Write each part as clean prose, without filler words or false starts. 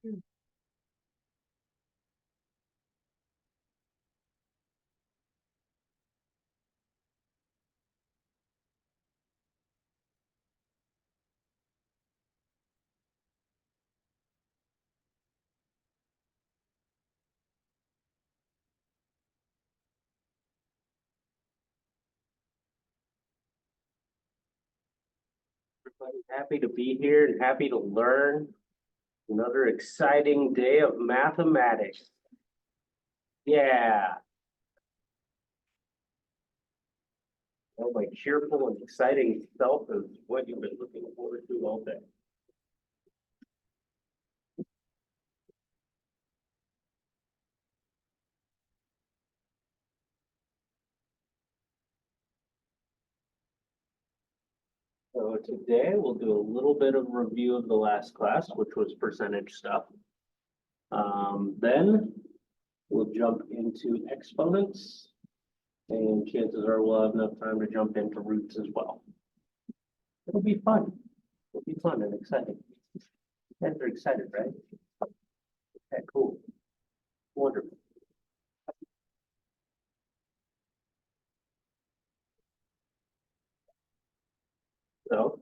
Everybody happy to be here and happy to learn. Another exciting day of mathematics. Yeah. Oh, my cheerful and exciting self is what you've been looking forward to all day. So today we'll do a little bit of review of the last class, which was percentage stuff. Then we'll jump into exponents, and chances are we'll have enough time to jump into roots as well. It'll be fun. It'll be fun and exciting. You guys are excited, right? Okay, cool. Wonderful. So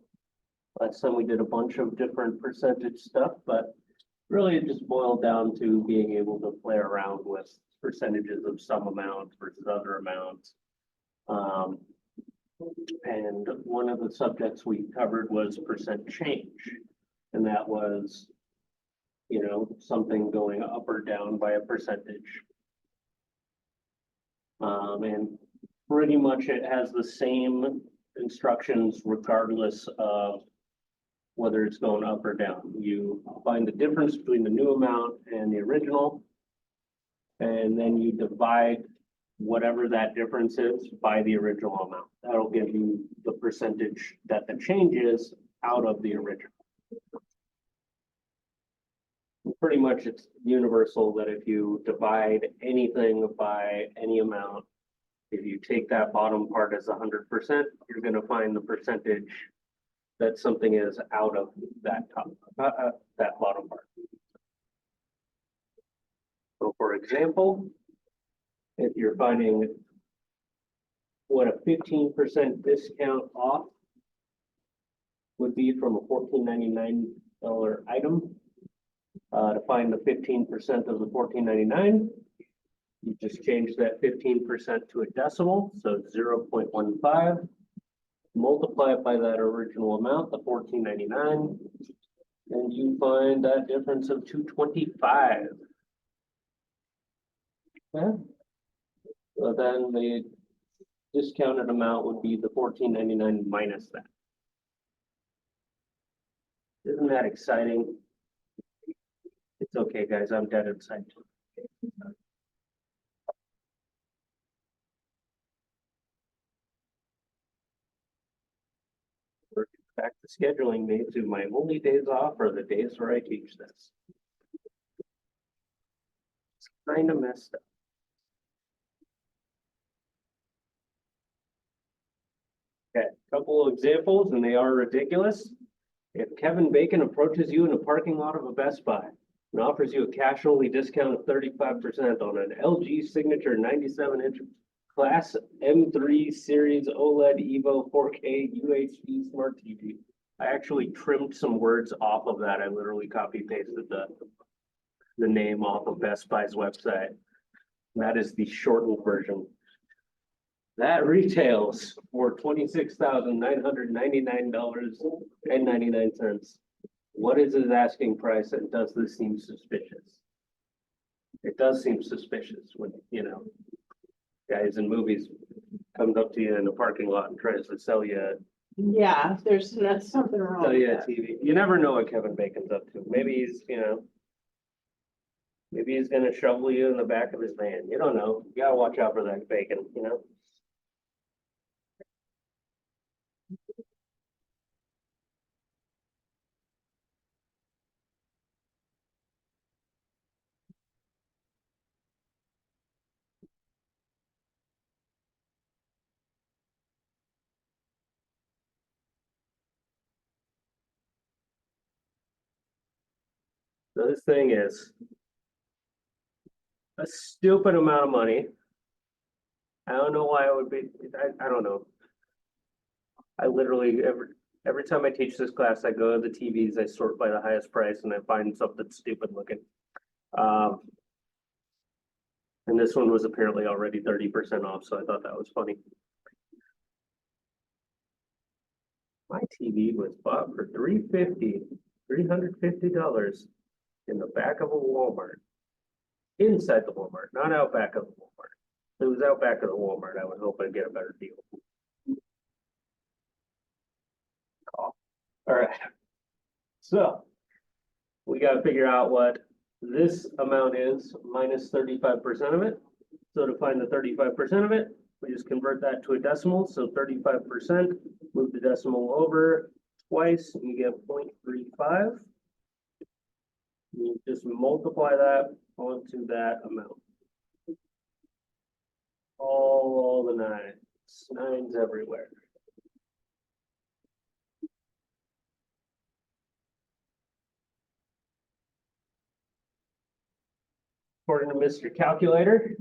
last time we did a bunch of different percentage stuff, but really it just boiled down to being able to play around with percentages of some amounts versus other amounts. And one of the subjects we covered was percent change. And that was, you know, something going up or down by a percentage. And pretty much it has the same instructions regardless of whether it's going up or down. You find the difference between the new amount and the original, and then you divide whatever that difference is by the original amount. That'll give you the percentage that the change is out of the original. Pretty much it's universal that if you divide anything by any amount, if you take that bottom part as 100%, you're going to find the percentage that something is out of that top, that bottom part. So for example, if you're finding what a 15% discount off would be from a $14.99 item, to find the 15% of the $14.99, you just change that 15% to a decimal, so 0.15. Multiply it by that original amount, the $14.99, and you find that difference of $2.25. Okay. So then the discounted amount would be the $14.99 minus that. Isn't that exciting? It's okay, guys. I'm dead inside. We're back to scheduling me to my only days off are the days where I teach this. It's kind of messed up. Okay, couple of examples, and they are ridiculous. If Kevin Bacon approaches you in a parking lot of a Best Buy and offers you a cash-only discount of 35% on an LG Signature 97-inch Class M3 Series OLED Evo 4K UHD Smart TV. I actually trimmed some words off of that. I literally copy-pasted the name off of Best Buy's website. That is the shortened version. That retails for $26,999.99. What is his asking price, and does this seem suspicious? It does seem suspicious when, you know, guys in movies comes up to you in the parking lot and tries to sell you. Yeah, that's something wrong. Sell you a TV. You never know what Kevin Bacon's up to. Maybe he's, you know, maybe he's gonna shovel you in the back of his van. You don't know. You gotta watch out for that Bacon, you know? So this thing is a stupid amount of money. I don't know why it would be, I don't know. I literally, every time I teach this class, I go to the TVs, I sort by the highest price and I find something stupid looking. And this one was apparently already 30% off, so I thought that was funny. My TV was bought for $350 in the back of a Walmart. Inside the Walmart, not out back of the Walmart. If it was out back of the Walmart, I would hope I'd get a better deal. All right. So we gotta figure out what this amount is minus 35% of it. So to find the 35% of it, we just convert that to a decimal. So 35%, move the decimal over twice, and you get 0.35. You just multiply that onto that amount. All the nines everywhere. According to Mr. Calculator,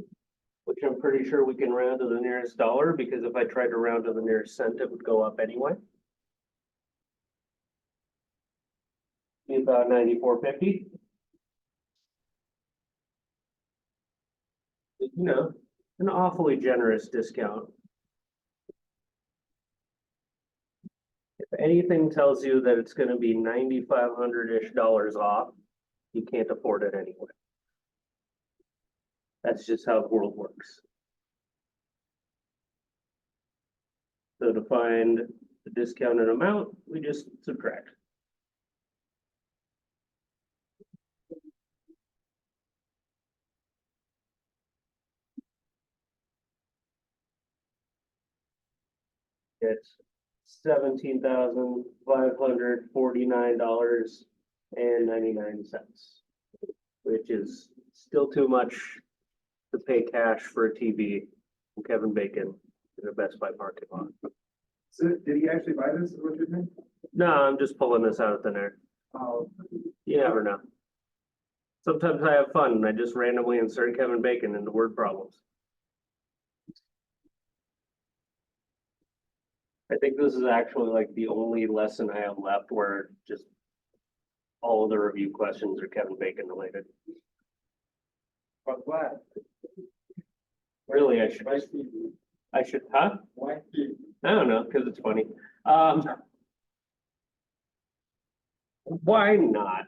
which I'm pretty sure we can round to the nearest dollar, because if I tried to round to the nearest cent, it would go up anyway. Be about 94.50. You know, an awfully generous discount. If anything tells you that it's going to be $9,500-ish off, you can't afford it anyway. That's just how the world works. So to find the discounted amount, we just subtract. It's $17,549.99, which is still too much to pay cash for a TV from Kevin Bacon in a Best Buy parking lot. So did he actually buy this, is what you're saying? No, I'm just pulling this out of thin air. Oh, You never know. Sometimes I have fun and I just randomly insert Kevin Bacon into word problems. I think this is actually like the only lesson I have left where just all of the review questions are Kevin Bacon related. but why? Really, Why Steve? huh? Why Steve? I don't know, because it's funny. Why not?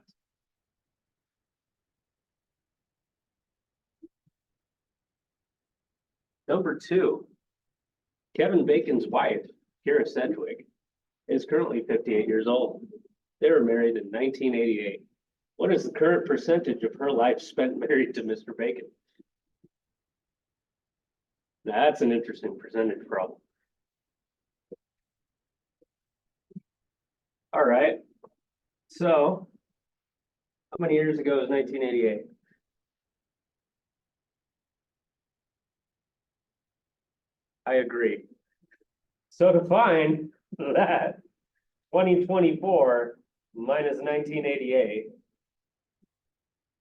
Number two, Kevin Bacon's wife, Kira Sedgwick, is currently 58 years old. They were married in 1988. What is the current percentage of her life spent married to Mr. Bacon? That's an interesting percentage problem. All right. So, how many years ago is 1988? I agree. So to find that 2024 minus 1988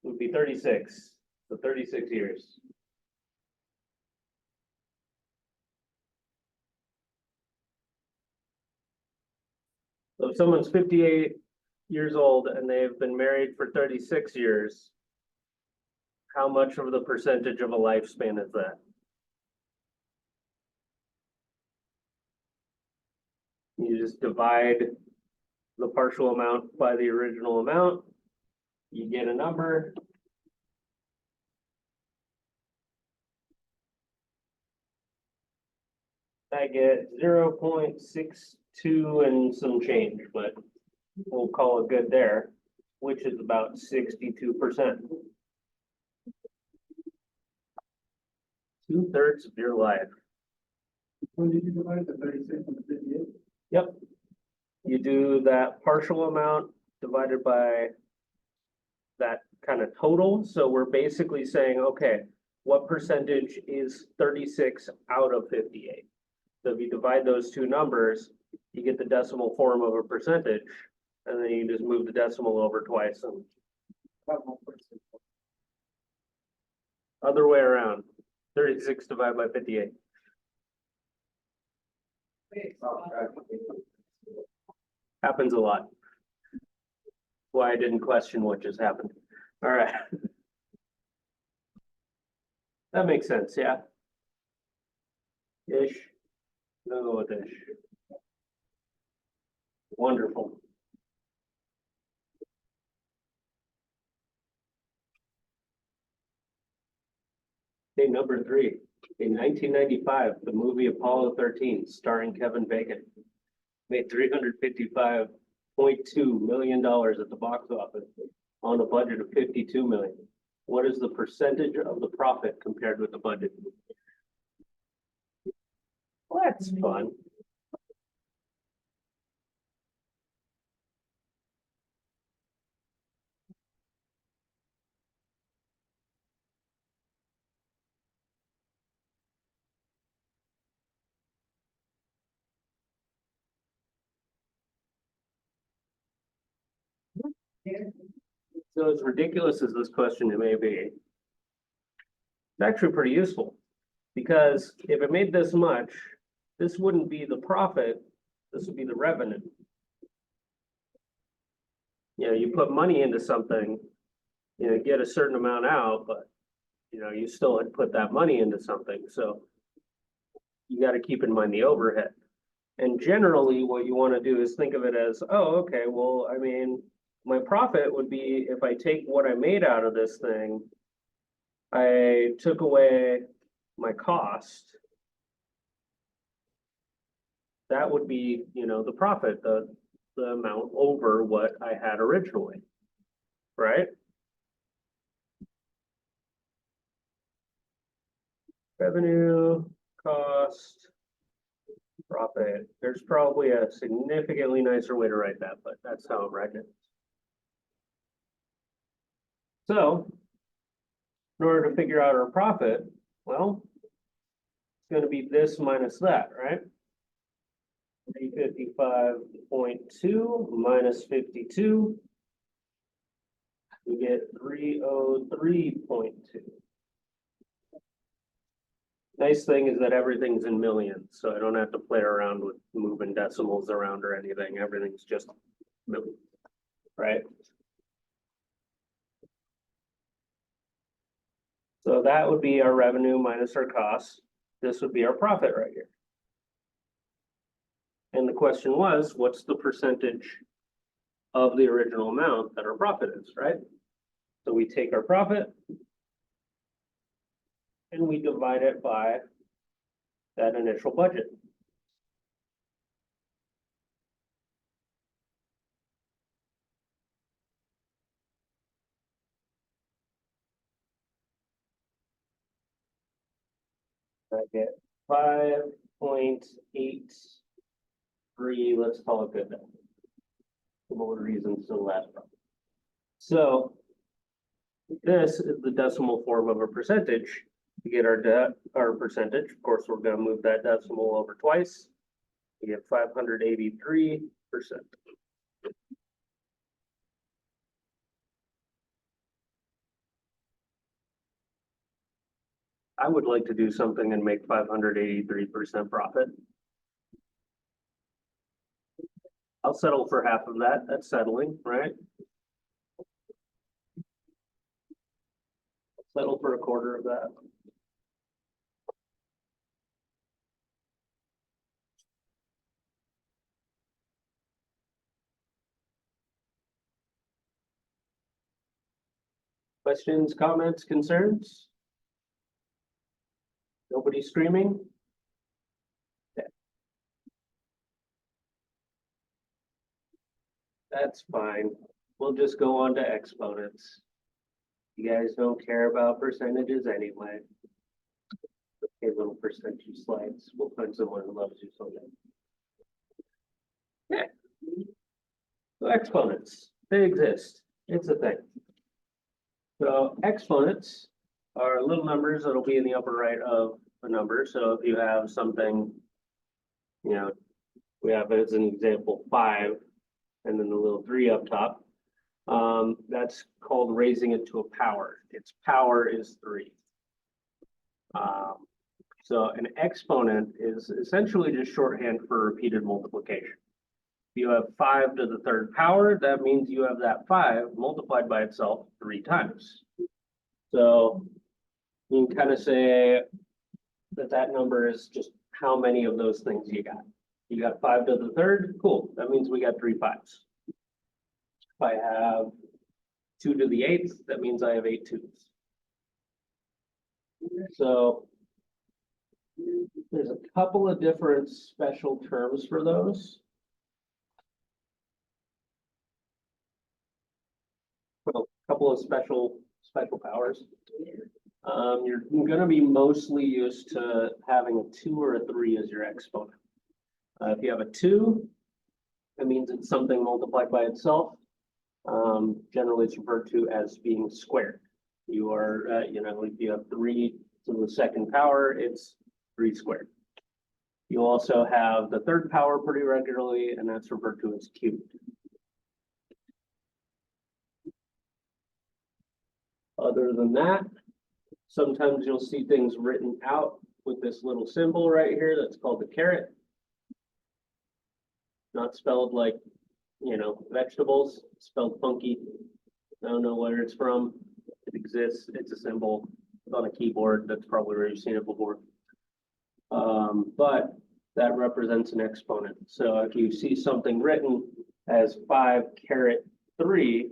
would be 36. So 36 years. So if someone's 58 years old and they've been married for 36 years, how much of the percentage of a lifespan is that? You just divide the partial amount by the original amount, you get a number. I get 0.62 and some change, but we'll call it good there, which is about 62%. 2/3 of your life. When did you divide the 36 and the 58? Yep. You do that partial amount divided by that kind of total. So we're basically saying, okay, what percentage is 36 out of 58? So if you divide those two numbers, you get the decimal form of a percentage, and then you just move the decimal over twice and About 1.6. Other way around, 36 divided by 58. Happens a lot. Why I didn't question what just happened. All right. That makes sense, yeah. Ish. No, go with ish. Wonderful. Okay, number 3. In 1995, the movie Apollo 13, starring Kevin Bacon, made $355.2 million at the box office on a budget of $52 million. What is the percentage of the profit compared with the budget? Well, that's fun. So as ridiculous as this question may be, it's actually pretty useful. Because if it made this much, this wouldn't be the profit, this would be the revenue. You know, you put money into something, you know, get a certain amount out, but you know, you still had put that money into something, so you got to keep in mind the overhead. And generally, what you want to do is think of it as, oh, okay, well, I mean, my profit would be if I take what I made out of this thing, I took away my cost. That would be, you know, the profit, the amount over what I had originally, right? Revenue, cost, profit. There's probably a significantly nicer way to write that, but that's how I'm writing it. So, in order to figure out our profit, well, it's going to be this minus that, right? 355.2 minus 52. We get 303.2. Nice thing is that everything's in millions, so I don't have to play around with moving decimals around or anything. Everything's just millions, right? So that would be our revenue minus our costs. This would be our profit right here. And the question was, what's the percentage of the original amount that our profit is, right? So we take our profit and we divide it by that initial budget. I get 5.83, let's call it good then. For more reasons to last. So this is the decimal form of a percentage. To get our percentage, of course, we're going to move that decimal over twice. We get 583%. I would like to do something and make 583% profit. I'll settle for half of that. That's settling, right? Settle for a quarter of that. Questions, comments, concerns? Nobody screaming? Okay. That's fine. We'll just go on to exponents. You guys don't care about percentages anyway. Okay, little percentage slides. We'll find someone who loves you someday. Yeah. So exponents, they exist. It's a thing. So exponents are little numbers that'll be in the upper right of a number. So if you have something, you know, we have as an example 5 and then the little 3 up top. That's called raising it to a power. Its power is 3. So an exponent is essentially just shorthand for repeated multiplication. If you have 5 to the 3rd power, that means you have that 5 multiplied by itself 3 times. So you can kind of say that that number is just how many of those things you got. You got 5 to the 3rd, cool. That means we got 3 5s. If I have 2 to the 8th, that means I have 8 2s. So there's a couple of different special terms for those. Well, a couple of special powers. You're gonna be mostly used to having a 2 or a 3 as your exponent. If you have a 2, that means it's something multiplied by itself. Generally it's referred to as being squared. You are, if you have 3 to the 2nd power, it's 3 squared. You also have the 3rd power pretty regularly, and that's referred to as cubed. Other than that, sometimes you'll see things written out with this little symbol right here that's called the caret. Not spelled like, vegetables, spelled funky. I don't know where it's from. It exists. It's a symbol. It's on a keyboard. That's probably where you've seen it before. But that represents an exponent. So if you see something written as 5 caret 3,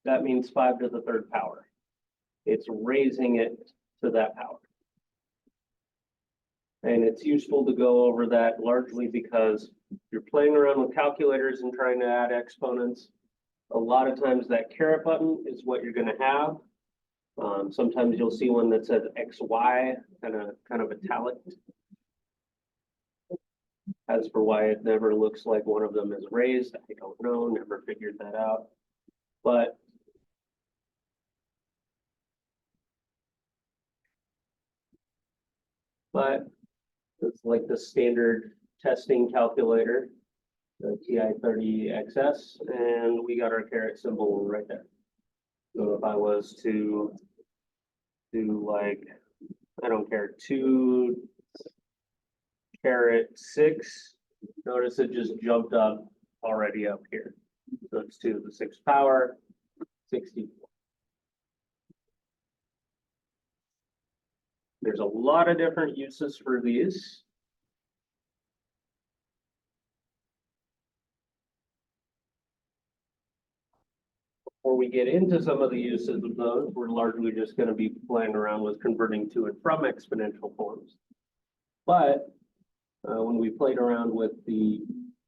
that means 5 to the 3rd power. It's raising it to that power. And it's useful to go over that largely because you're playing around with calculators and trying to add exponents. A lot of times that caret button is what you're going to have. Sometimes you'll see one that says XY, kind of italic. As for why it never looks like one of them is raised, I don't know, never figured that out. But it's like the standard testing calculator, the TI-30XS, and we got our caret symbol right there. So if I was to do like, I don't care, 2 caret 6, notice it just jumped up already up here. So it's 2 to the 6th power, 64. There's a lot of different uses for these. Before we get into some of the uses of those, we're largely just going to be playing around with converting to and from exponential forms. But when we played around with the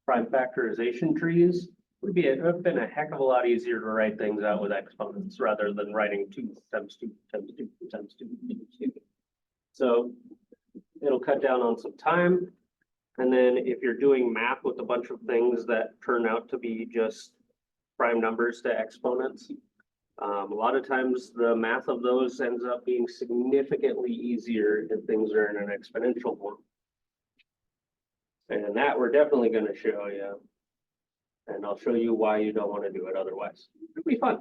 prime factorization trees, it would have been a heck of a lot easier to write things out with exponents rather than writing 2 times 2 times 2 times 2 times 2. So it'll cut down on some time. And then if you're doing math with a bunch of things that turn out to be just prime numbers to exponents, a lot of times the math of those ends up being significantly easier if things are in an exponential form. And that we're definitely going to show you. And I'll show you why you don't want to do it otherwise. It'll be fun.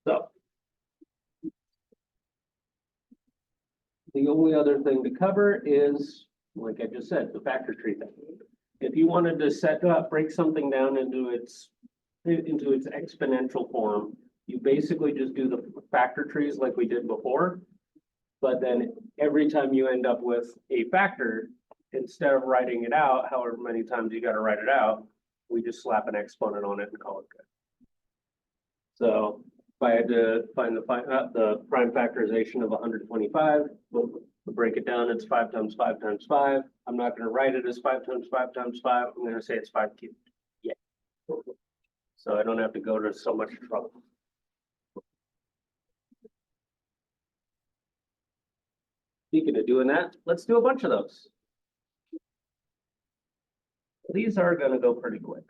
So the only other thing to cover is, like I just said, the factor tree thing. If you wanted to break something down into its exponential form, you basically just do the factor trees like we did before. But then every time you end up with a factor, instead of writing it out, however many times you got to write it out, we just slap an exponent on it and call it good. So if I had to find the prime factorization of 125, we'll break it down. It's 5 times 5 times 5. I'm not going to write it as 5 times 5 times 5. I'm going to say it's 5 cubed. Yeah. So I don't have to go to so much trouble. Speaking of doing that, let's do a bunch of those. These are going to go pretty quick.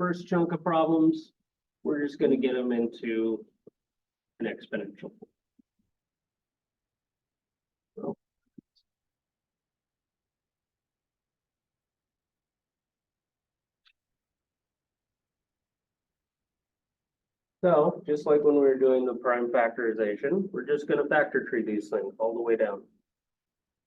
first chunk of problems, we're just gonna get them into an exponential. So just like when we were doing the prime factorization, we're just gonna factor tree these things all the way down.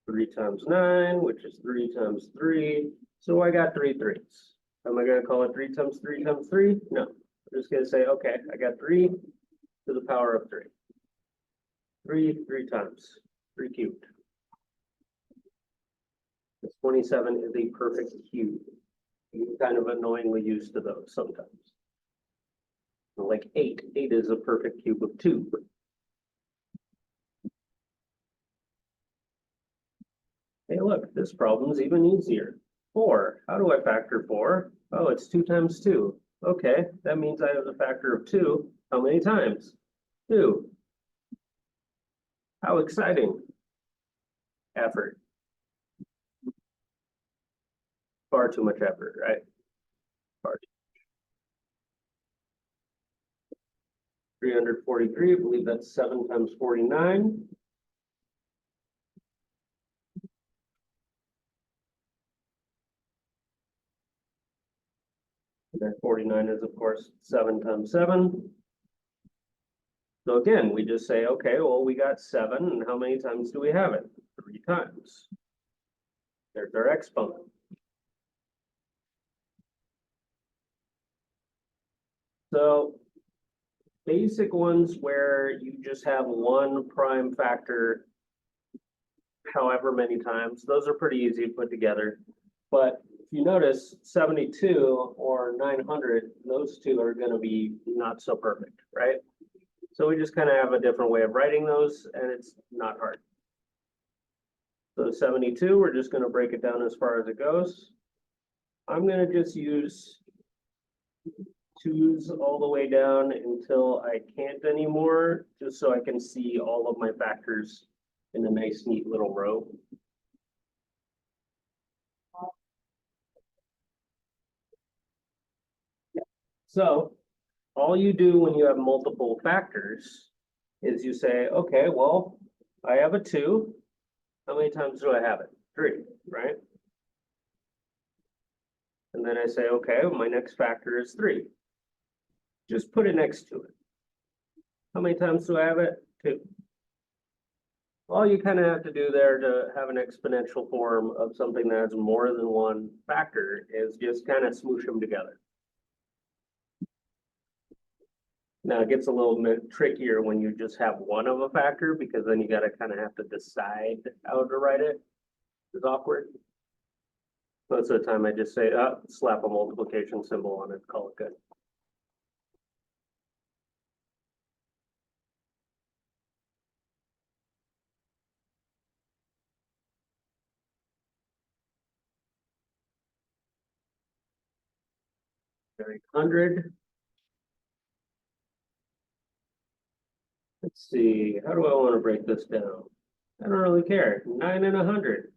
3 times 9, which is 3 times 3. So I got 3 3s. Am I gonna call it 3 times 3 times 3? No. I'm just gonna say, okay, I got 3 to the power of 3. 3 times, 3 cubed. This 27 is a perfect cube. You're kind of annoyingly used to those sometimes. Like 8 is a perfect cube of 2. Hey, look, this problem's even easier. 4, how do I factor 4? Oh, it's 2 times 2. Okay, that means I have the factor of 2. How many times? 2. How exciting. Effort. Far too much effort, right? Far too. 343, I believe that's 7 times 49. And then 49 is, of course, 7 times 7. So again, we just say, okay, well, we got 7, and how many times do we have it? 3 times. There's our exponent. So basic ones where you just have one prime factor however many times, those are pretty easy to put together. But if you notice 72 or 900, those two are going to be not so perfect, right? So we just kind of have a different way of writing those, and it's not hard. So 72, we're just going to break it down as far as it goes. I'm going to just use 2's all the way down until I can't anymore, just so I can see all of my factors in a nice, neat little row. So all you do when you have multiple factors is you say, okay, well, I have a 2. How many times do I have it? 3, right? And then I say, okay, well, my next factor is 3. Just put it next to it. How many times do I have it? 2. All you kind of have to do there to have an exponential form of something that has more than one factor is just kind of smoosh them together. Now it gets a little bit trickier when you just have one of a factor, because then you got to kind of have to decide how to write it. It's awkward. Most of the time I just say, slap a multiplication symbol on it, call it good. Very 100. Let's see, how do I want to break this down? I don't really care. 9 and 100.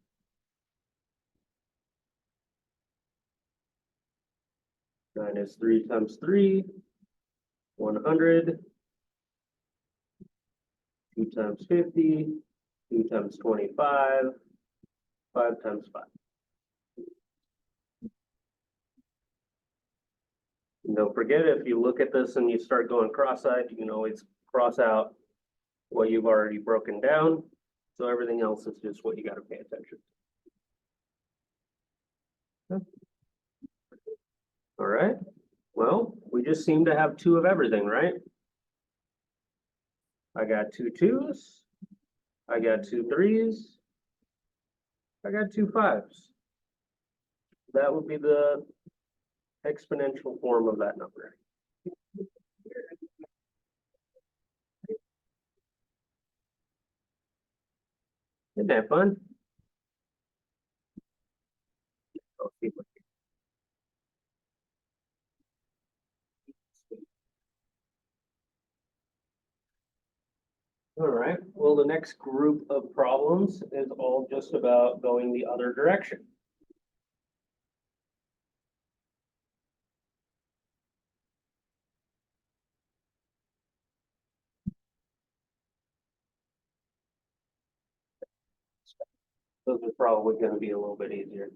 Nine is 3 times 3, 100. 2 times 50, 2 times 25, 5 times 5. And don't forget, if you look at this and you start going cross-eyed, you can always cross out what you've already broken down. So everything else is just what you got to pay attention to. All right. Well, we just seem to have 2 of everything, right? I got 2 2's. I got 2 3's. I got 2 5's. That would be the exponential form of that number. Isn't that fun? All right, well, the next group of problems is all just about going the other direction. Those are probably gonna be a little bit easier.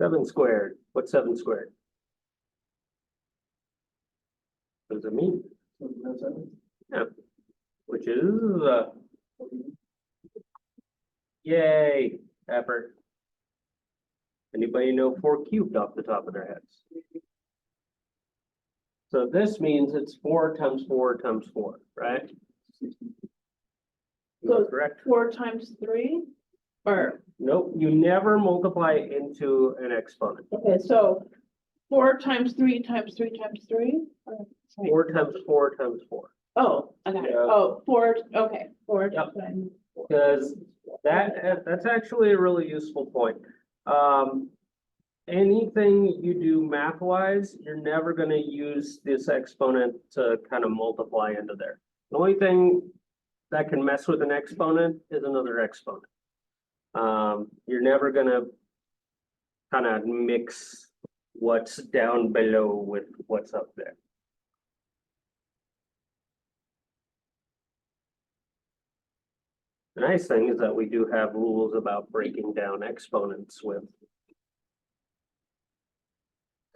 Seven squared, what's seven squared? What does it mean? So that's it. Yeah, which is, yay, effort. Anybody know 4 cubed off the top of their heads? So this means it's 4 times 4 times 4, right? So- Correct? 4 times 3? Or, Nope, you never multiply into an exponent. okay, so 4 times 3 times 3 times 3? 4 times 4 times 4. Oh, I got it. Yeah. Oh, 4, okay, 4 Yep. times. Because that's actually a really useful point. Anything you do math wise, you're never gonna use this exponent to kind of multiply into there. The only thing that can mess with an exponent is another exponent. You're never gonna kind of mix what's down below with what's up there. The nice thing is that we do have rules about breaking down exponents with,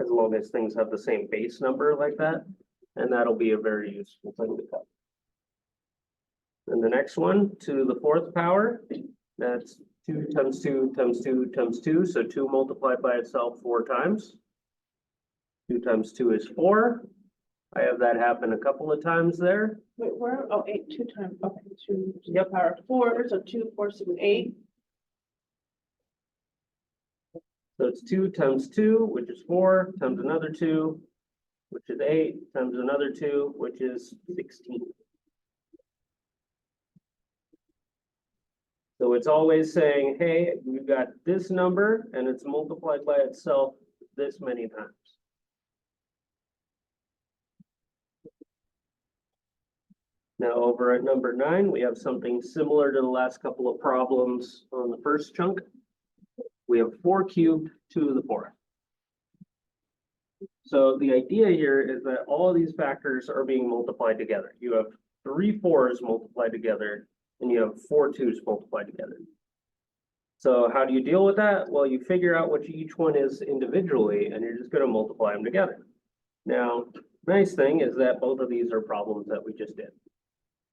as long as things have the same base number like that, and that'll be a very useful thing to cover. And the next one, to the 4th power, that's 2 times 2 times 2 times 2, so 2 multiplied by itself 4 times. 2 times 2 is 4. I have that happen a couple of times there. Wait, where? Oh, 8, 2 times, okay, 2 to the Yep. power of 4, so 2, 4, 6, 8. So it's 2 times 2, which is 4, times another 2, which is 8, times another 2, which is 16. So it's always saying, hey, we've got this number and it's multiplied by itself this many times. Now over at number 9, we have something similar to the last couple of problems on the first chunk. We have 4 cubed to the 4th. So the idea here is that all of these factors are being multiplied together. You have 3 4s multiplied together, and you have 4 2s multiplied together. So how do you deal with that? Well, you figure out what each one is individually, and you're just going to multiply them together. Now, nice thing is that both of these are problems that we just did,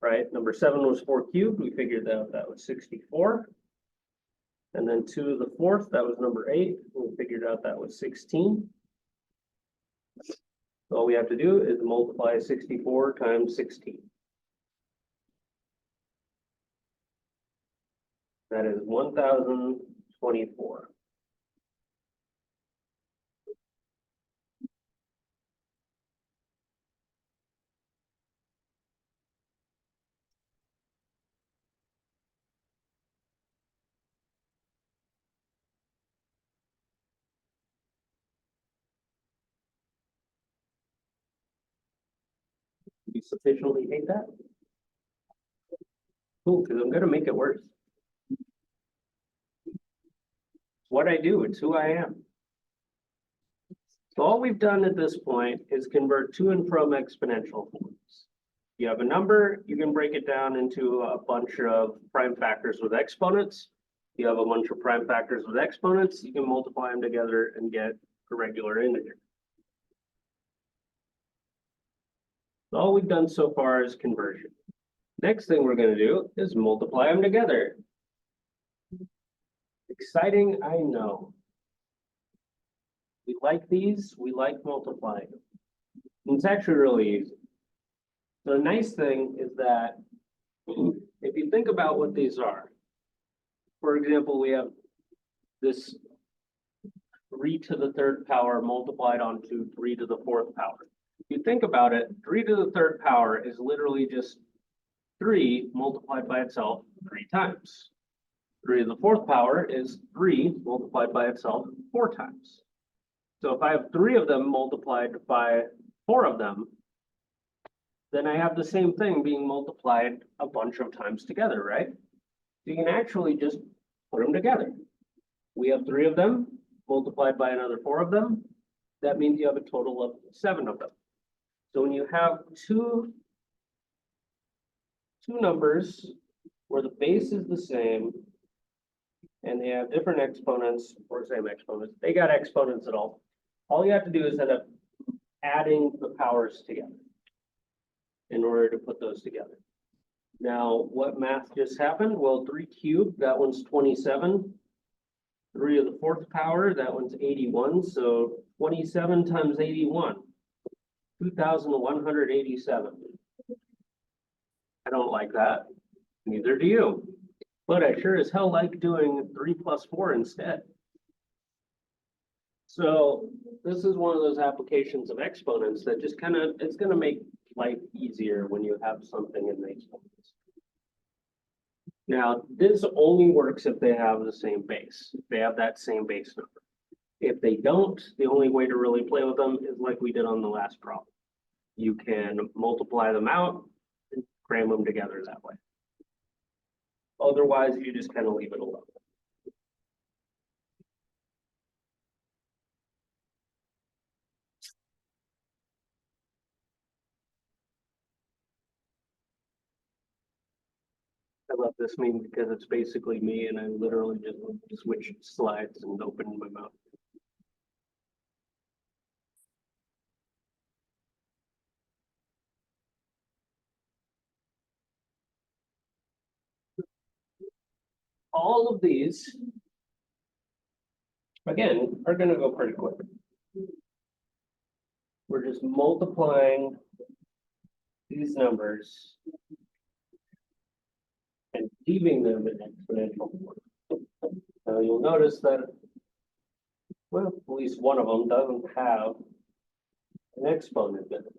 right? Number 7 was 4 cubed. We figured out that was 64. And then 2 to the 4th, that was number 8. We figured out that was 16. So all we have to do is multiply 64 times 16. That is 1,024. You sufficiently hate that? Cool, because I'm gonna make it worse. It's what I do, it's who I am. So all we've done at this point is convert to and from exponential forms. You have a number, you can break it down into a bunch of prime factors with exponents. You have a bunch of prime factors with exponents, you can multiply them together and get a regular integer. So all we've done so far is conversion. Next thing we're going to do is multiply them together. Exciting, I know. We like these, we like multiplying. And it's actually really easy. The nice thing is that if you think about what these are, for example, we have this 3 to the 3rd power multiplied onto 3 to the 4th power. If you think about it, 3 to the 3rd power is literally just 3 multiplied by itself 3 times. 3 to the 4th power is 3 multiplied by itself 4 times. So if I have 3 of them multiplied by 4 of them, then I have the same thing being multiplied a bunch of times together, right? You can actually just put them together. We have 3 of them multiplied by another 4 of them. That means you have a total of 7 of them. So when you have two numbers where the base is the same and they have different exponents or same exponents, they got exponents at all. All you have to do is end up adding the powers together in order to put those together. Now, what math just happened? Well, 3 cubed, that one's 27. 3 to the 4th power, that one's 81. So 27 times 81, 2,187. I don't like that. Neither do you. But I sure as hell like doing 3 plus 4 instead. So this is one of those applications of exponents that just kind of, it's going to make life easier when you have something in the exponents. Now, this only works if they have the same base, if they have that same base number. If they don't, the only way to really play with them is like we did on the last problem. You can multiply them out and cram them together that way. Otherwise, you just kind of leave it alone. I love this meme because it's basically me and I literally just switch slides and open my mouth. All of these, again, are going to go pretty quick. We're just multiplying these numbers and leaving them in exponential form. Now you'll notice that, well, at least one of them doesn't have an exponent in it.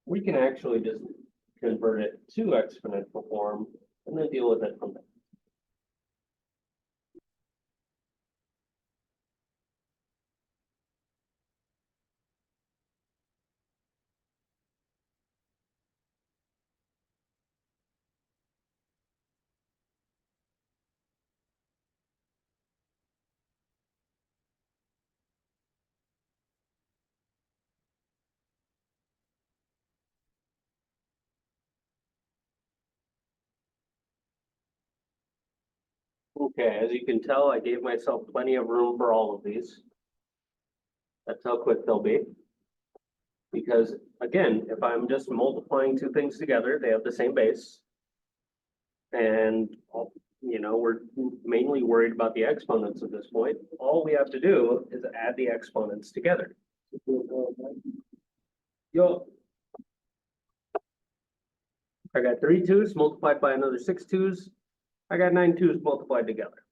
We can actually just convert it to exponential form and then deal with it from there. Okay, as you can tell, I gave myself plenty of room for all of these. That's how quick they'll be. Because again, if I'm just multiplying 2 things together, they have the same base. And, you know, we're mainly worried about the exponents at this point. All we have to do is add the exponents together. Yo. I got 3 2's multiplied by another 6 2's. I got 9 2's multiplied together.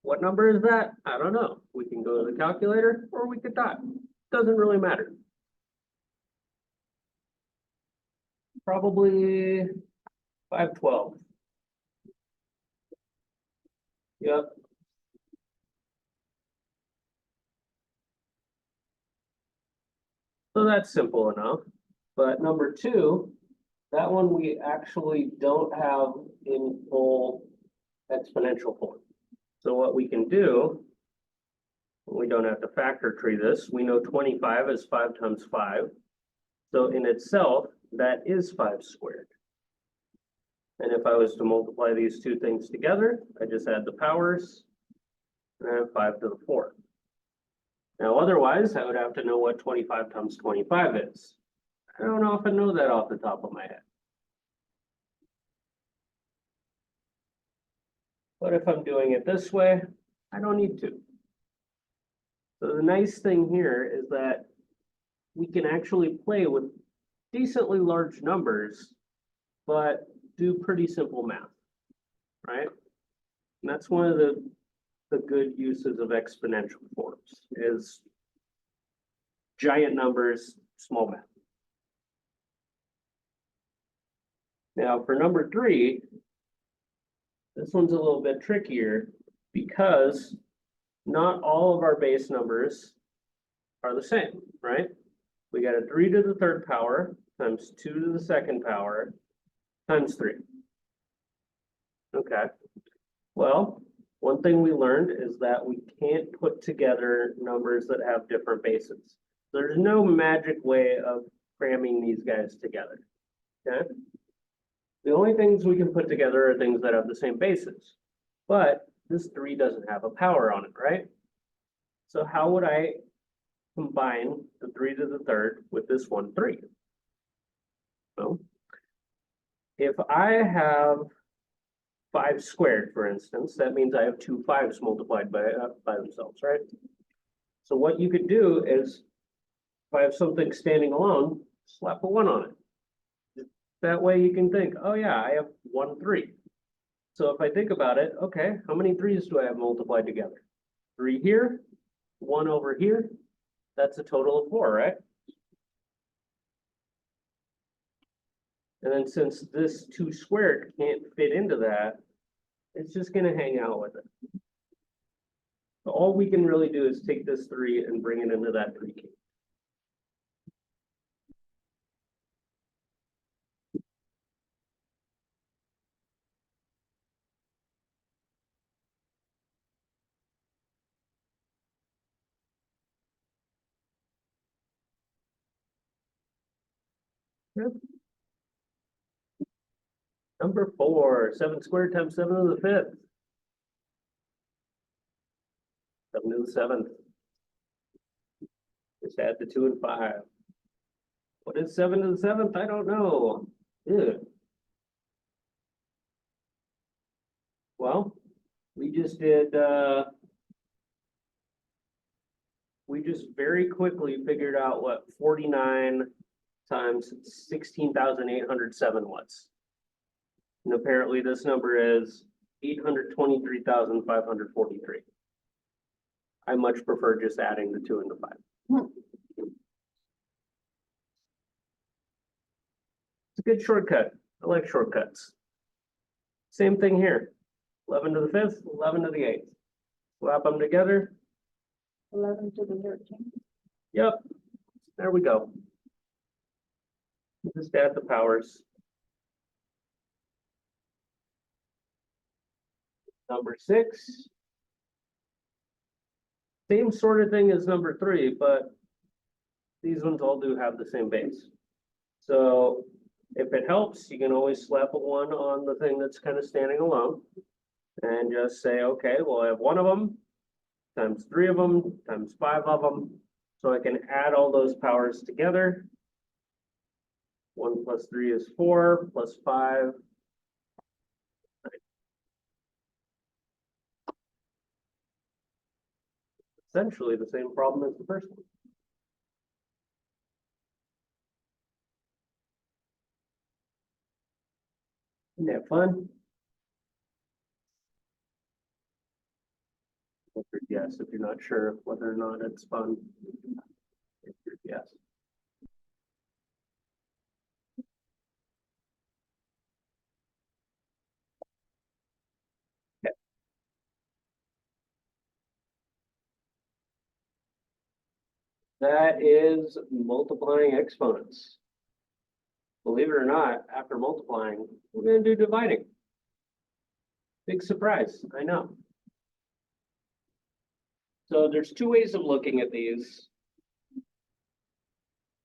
What number is that? I don't know. We can go to the calculator or we could dot. Doesn't really matter. Probably 512. Yep. So that's simple enough. But number 2, that one we actually don't have in full exponential form. So what we can do, we don't have to factor tree this. We know 25 is 5 times 5. So in itself, that is 5 squared. And if I was to multiply these 2 things together, I just add the powers and I have 5 to the 4th. Now, otherwise, I would have to know what 25 times 25 is. I don't often know that off the top of my head. But if I'm doing it this way, I don't need to. So the nice thing here is that we can actually play with decently large numbers, but do pretty simple math, right? And that's one of the good uses of exponential forms is giant numbers, small math. Now for number 3, this one's a little bit trickier because not all of our base numbers are the same, right? We got a 3 to the third power times 2 to the second power times 3. Okay. Well, one thing we learned is that we can't put together numbers that have different bases. There's no magic way of cramming these guys together. Okay. The only things we can put together are things that have the same bases. But this 3 doesn't have a power on it, right? So how would I combine the 3 to the third with this 1, 3? So if I have 5 squared, for instance, that means I have 2 5s multiplied by themselves, right? So what you could do is, if I have something standing alone, slap a 1 on it. That way you can think, oh yeah, I have 1, 3. So if I think about it, okay, how many 3s do I have multiplied together? 3 here, 1 over here. That's a total of 4, right? And then since this 2 squared can't fit into that, it's just going to hang out with it. So all we can really do is take this 3 and bring it into that 3 cube. Yep. Number 4, 7 squared times 7 to the 5th. 7 to the 7th. Just add the 2 and 5. What is 7 to the 7th? I don't know. Ew. Well, we just very quickly figured out what 49 times 16,807 was. And apparently this number is 823,543. I much prefer just adding the 2 and the 5. It's a good shortcut. I like shortcuts. Same thing here. 11 to the 5th, 11 to the 8th. Slap them together. 11 to the 13th. Yep. There we go. Just add the powers. Number 6. Same sort of thing as number 3, but these ones all do have the same base. So if it helps, you can always slap a 1 on the thing that's kind of standing alone and just say, okay, well, I have 1 of them times 3 of them times 5 of them. So I can add all those powers together. 1 plus 3 is 4 plus 5. Essentially the same problem as the first one. Isn't that fun? Yes, if you're not sure whether or not it's fun. Yes. Okay. That is multiplying exponents. Believe it or not, after multiplying, we're going to do dividing. Big surprise, I know. So there's 2 ways of looking at these.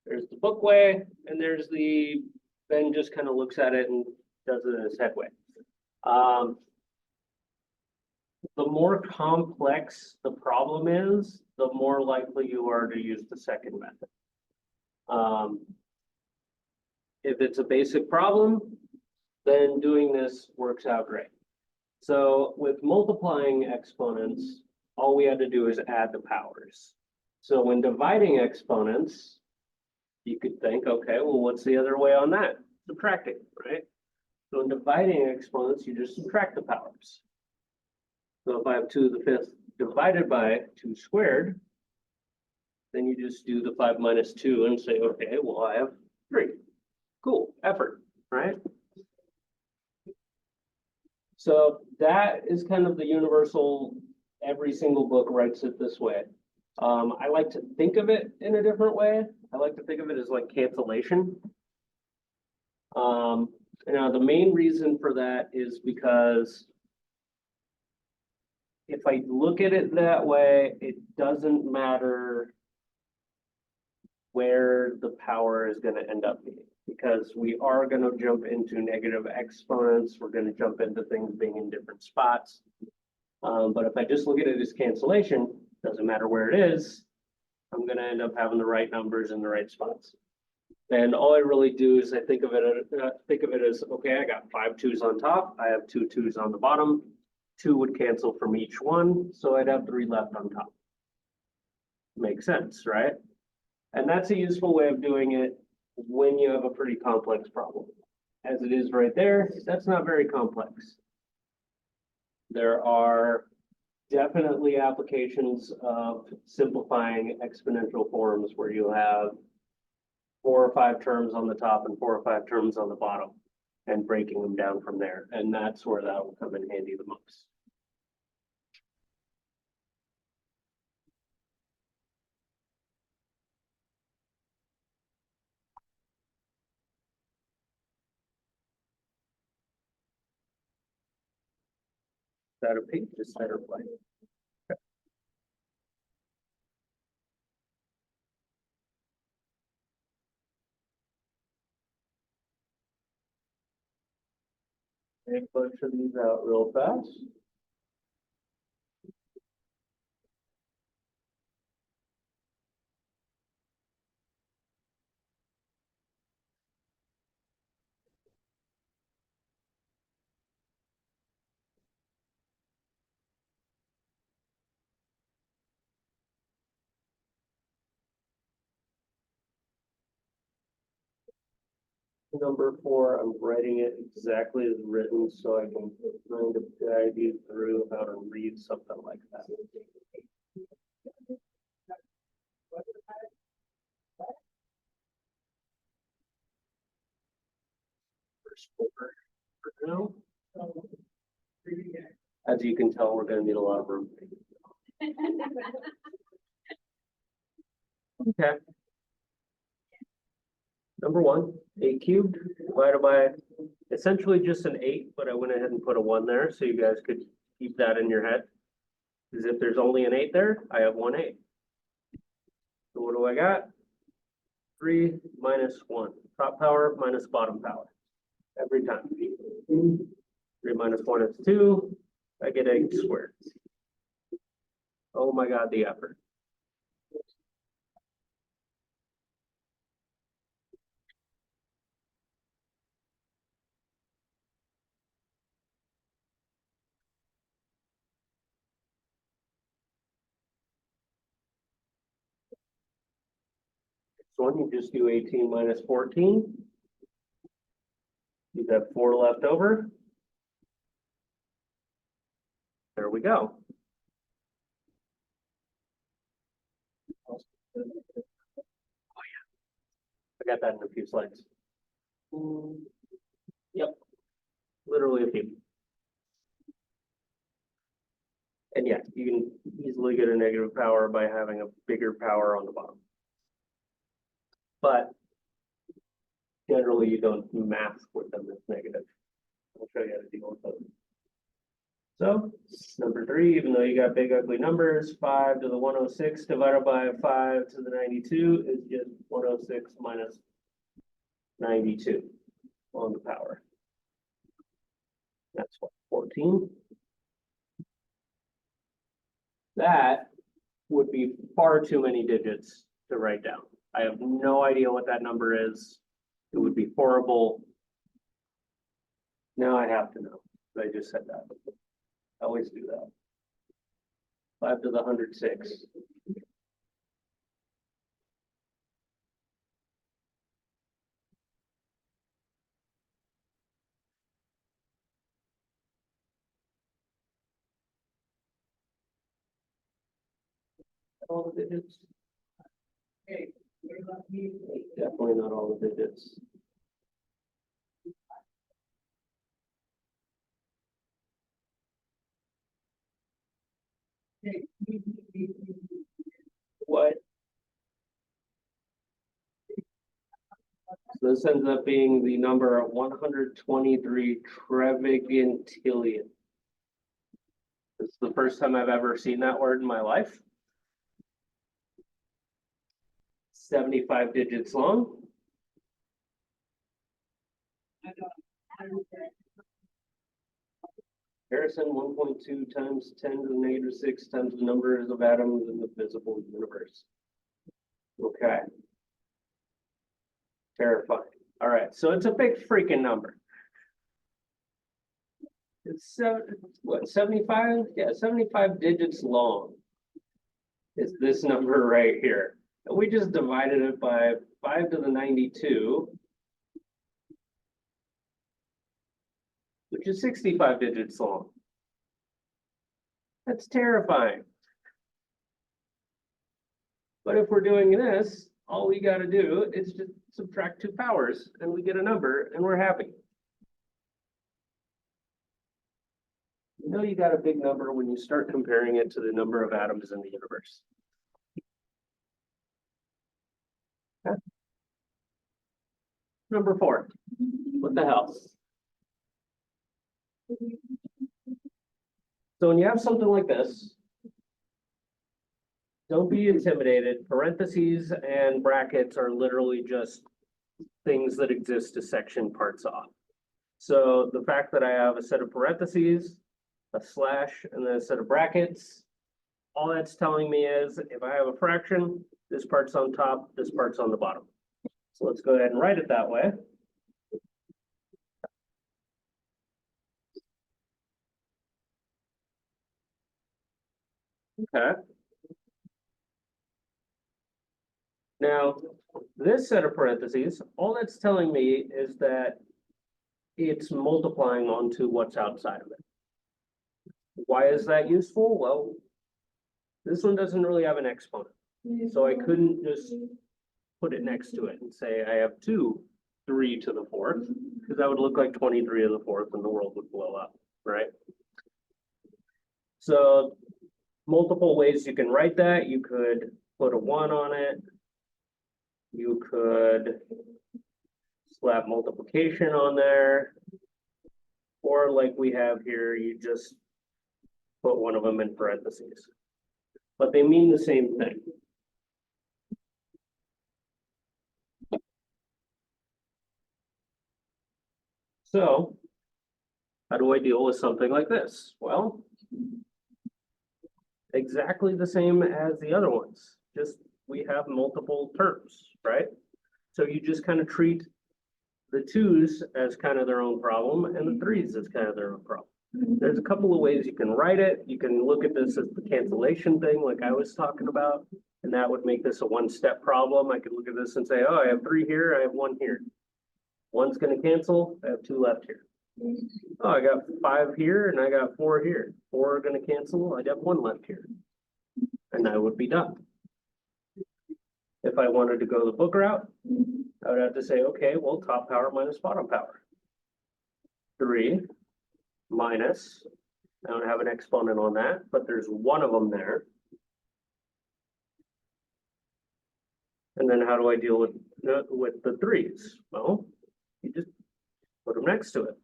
There's the book way, and there's the Ben just kind of looks at it and does it in his head way. The more complex the problem is, the more likely you are to use the second method. If it's a basic problem, then doing this works out great. So with multiplying exponents, all we had to do is add the powers. So when dividing exponents, you could think, okay, well, what's the other way on that? Subtracting, right? So in dividing exponents, you just subtract the powers. So if I have 2 to the 5th divided by 2 squared, then you just do the 5 minus 2 and say, okay, well, I have 3. Cool, effort, right? So that is kind of the universal, every single book writes it this way. I like to think of it in a different way. I like to think of it as like cancellation. Now the main reason for that is because if I look at it that way, it doesn't matter where the power is gonna end up being. Because we are gonna jump into negative exponents, we're gonna jump into things being in different spots. But if I just look at it as cancellation, doesn't matter where it is, I'm gonna end up having the right numbers in the right spots. And all I really do is I think of it as, okay, I got 5 2s on top, I have 2 2s on the bottom. 2 would cancel from each one, so I'd have 3 left on top. Makes sense, right? And that's a useful way of doing it when you have a pretty complex problem. As it is right there, that's not very complex. There are definitely applications of simplifying exponential forms where you have 4 or 5 terms on the top and 4 or 5 terms on the bottom and breaking them down from there. And that's where that will come in handy the most. Is that a pink, just center play? Take a bunch of these out real fast. Number 4, I'm writing it exactly as written so I can kind of guide you through how to read something like that. First 4 for now. As you can tell, we're going to need a lot of room. Okay. Number 1, 8 cubed divided by essentially just an 8, but I went ahead and put a 1 there so you guys could keep that in your head. Because if there's only an 8 there, I have 1 8. So what do I got? 3 minus 1. Top power minus bottom power. Every time. 3 minus 1 is 2. I get 8 squared. Oh my God, the effort. This one, you just do 18 minus 14. You have 4 left over. There we go. Oh yeah, I got that in a few slides. Yep, literally a few. And yeah, you can easily get a negative power by having a bigger power on the bottom. But generally you don't math with them as negative. I'll show you how to deal with those. So number 3, even though you got big ugly numbers, 5 to the 106 divided by 5 to the 92 is just 106 minus 92 on the power. That's what, 14? That would be far too many digits to write down. I have no idea what that number is. It would be horrible. Now I have to know. I just said that. I always do that. 5 to the 106. All the digits. Definitely not all the digits. This ends up being the number 123 trevigantillion. This is the first time I've ever seen that word in my life. 75 digits long. Comparison 1.2 times 10 to the negative 6 times the numbers of atoms in the visible universe. Okay. Terrifying. All right, so it's a big freaking number. It's what, 75? Yeah, 75 digits long. Is this number right here. And we just divided it by 5 to the 92, which is 65 digits long. That's terrifying. But if we're doing this, all we got to do is just subtract 2 powers and we get a number and we're happy. You know you got a big number when you start comparing it to the number of atoms in the universe. Okay. Number 4. What the hell? So when you have something like this, don't be intimidated. Parentheses and brackets are literally just things that exist to section parts off. So the fact that I have a set of parentheses, a slash, and then a set of brackets, all that's telling me is if I have a fraction, this part's on top, this part's on the bottom. So let's go ahead and write it that way. Okay. Now, this set of parentheses, all that's telling me is that it's multiplying onto what's outside of it. Why is that useful? Well, this one doesn't really have an exponent. So I couldn't just put it next to it and say I have 3 to the 4th, because that would look like 23 to the 4th and the world would blow up, right? So multiple ways you can write that. You could put a 1 on it. You could slap multiplication on there. Or like we have here, you just put one of them in parentheses. But they mean the same thing. So, how do I deal with something like this? Well, exactly the same as the other ones, just we have multiple terms, right? So you just kind of treat the 2's as kind of their own problem and the 3's as kind of their own problem. There's a couple of ways you can write it. You can look at this as the cancellation thing like I was talking about, and that would make this a one-step problem. I could look at this and say, oh, I have 3 here, I have 1 here. 1's going to cancel, I have 2 left here. Oh, I got 5 here and I got 4 here. 4 are going to cancel, I got 1 left here. And I would be done. If I wanted to go the book route, I would have to say, okay, well, top power minus bottom power. 3 minus, I don't have an exponent on that, but there's 1 of them there. And then how do I deal with the 3's? Well, you just put them next to it.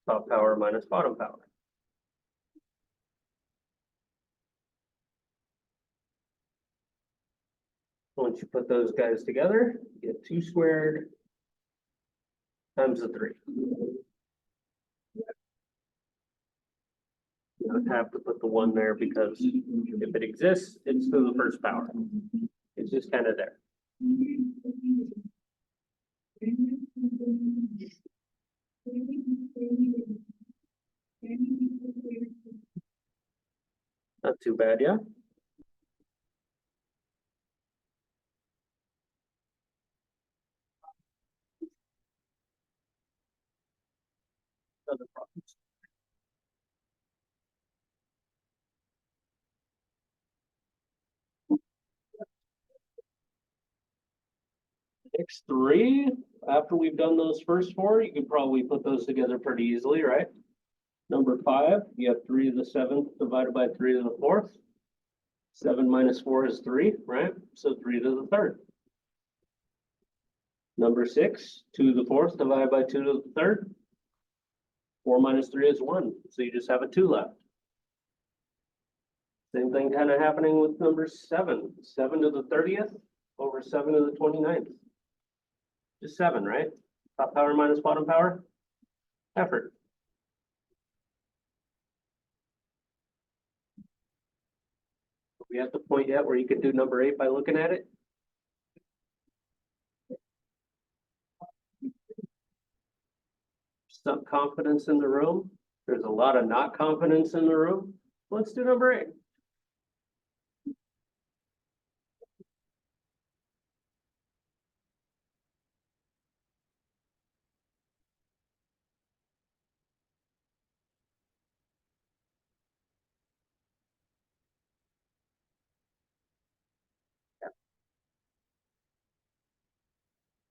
Top power minus bottom power. Once you put those guys together, you get 2 squared times the 3. You don't have to put the 1 there because if it exists, it's to the first power. It's just kind of there. Not too bad, yeah? Other problems. Next 3, after we've done those first 4, you could probably put those together pretty easily, right? Number 5, you have 3 to the 7th divided by 3 to the 4th. 7 minus 4 is 3, right? So 3 to the 3rd. Number 6, 2 to the 4th divided by 2 to the 3rd. 4 minus 3 is 1, so you just have a 2 left. Same thing kind of happening with number 7, 7 to the 30th over 7 to the 29th. Just 7, right? Top power minus bottom power, effort. Are we at the point yet where you can do number 8 by looking at it? Some confidence in the room. There's a lot of not confidence in the room. Let's do number 8.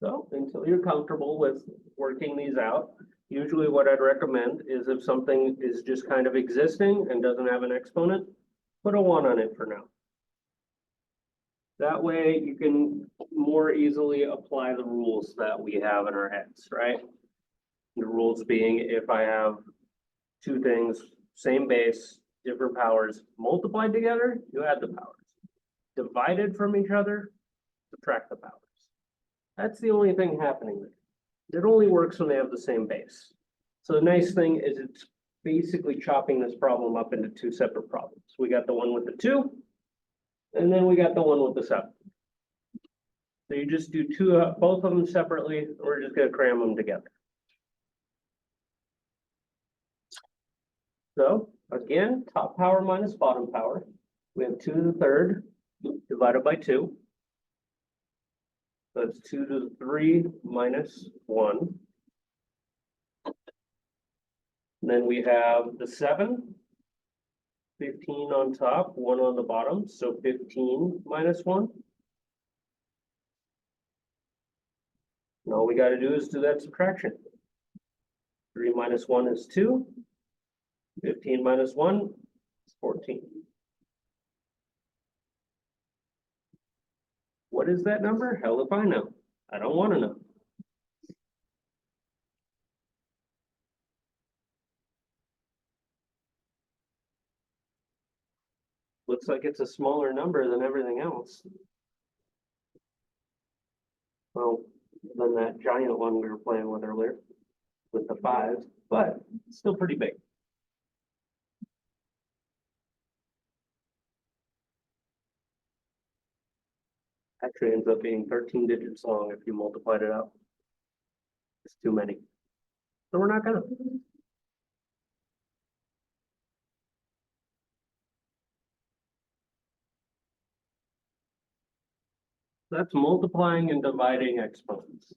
So until you're comfortable with working these out, usually what I'd recommend is if something is just kind of existing and doesn't have an exponent, put a 1 on it for now. That way you can more easily apply the rules that we have in our heads, right? The rules being if I have two things, same base, different powers, multiplied together, you add the powers. Divided from each other, subtract the powers. That's the only thing happening there. It only works when they have the same base. So the nice thing is it's basically chopping this problem up into 2 separate problems. We got the one with the 2, and then we got the one with the 7. So you just do both of them separately, or we're just gonna cram them together. So again, top power minus bottom power. We have 2 to the 3rd divided by 2. That's 2 to the 3 minus 1. And then we have the 7, 15 on top, 1 on the bottom, so 15 minus 1. And all we got to do is do that subtraction. 3 minus 1 is 2. 15 minus 1 is 14. What is that number? Hell if I know. I don't want to know. Looks like it's a smaller number than everything else. Well, than that giant one we were playing with earlier, with the 5, but it's still pretty big. Actually ends up being 13 digits long if you multiplied it out. It's too many. So we're not gonna. That's multiplying and dividing exponents.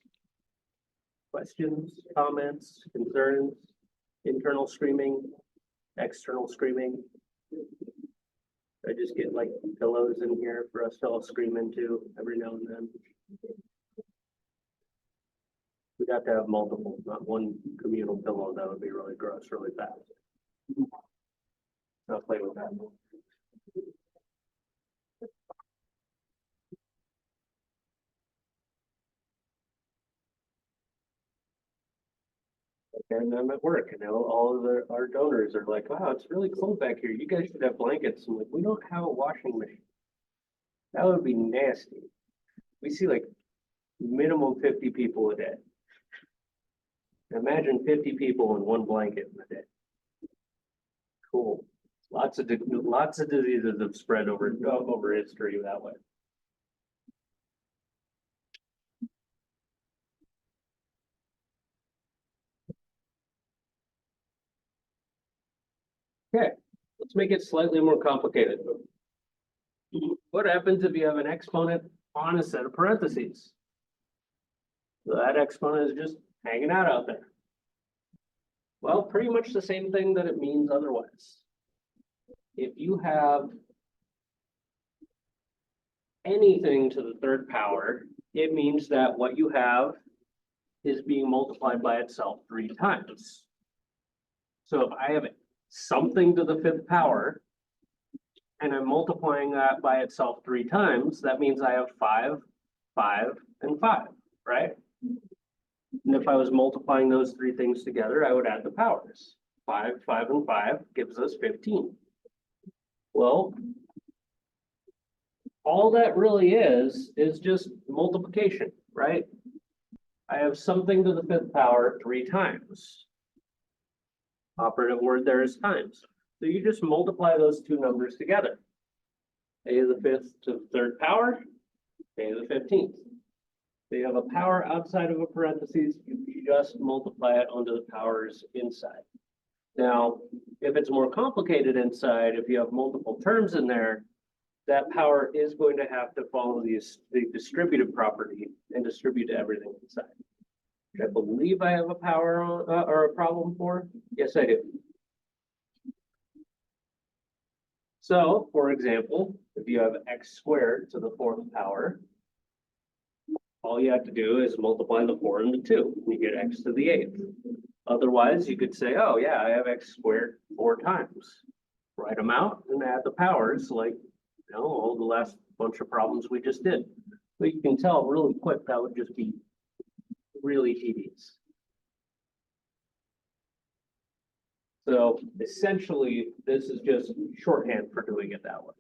Questions, comments, concerns, internal screaming, external screaming. I just get like pillows in here for us to all scream into every now and then. We'd have to have multiple, not one communal pillow. That would be really gross, really fast. I'll play with that. And I'm at work, and all of our donors are like, wow, it's really cold back here. You guys should have blankets. I'm like, we don't have a washing machine. That would be nasty. We see like minimum 50 people a day. Imagine 50 people in one blanket in a day. Cool. Lots of diseases have spread over history that way. Okay, let's make it slightly more complicated. What happens if you have an exponent on a set of parentheses? So that exponent is just hanging out there. Well, pretty much the same thing that it means otherwise. If you have anything to the 3rd power, it means that what you have is being multiplied by itself 3 times. So if I have something to the 5th power, and I'm multiplying that by itself 3 times, that means I have 5, 5, and 5, right? And if I was multiplying those three things together, I would add the powers. 5, 5, and 5 gives us 15. Well, all that really is just multiplication, right? I have something to the 5th power 3 times. Operative word there is times. So you just multiply those two numbers together. A to the 5th to the 3rd power, A to the 15th. So you have a power outside of a parentheses, you just multiply it onto the powers inside. Now, if it's more complicated inside, if you have multiple terms in there, that power is going to have to follow the distributive property and distribute to everything inside. Which I believe I have a power or a problem for. Yes, I do. So, for example, if you have x squared to the 4th power, all you have to do is multiply the 4 into 2, and you get x to the 8th. Otherwise, you could say, oh yeah, I have x squared 4 times. Write them out and add the powers like, you know, all the last bunch of problems we just did. But you can tell really quick that would just be really tedious. So essentially, this is just shorthand for doing it that way.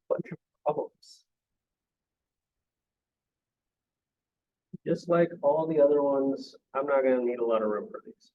Bunch of problems. Just like all the other ones, I'm not going to need a lot of room for these.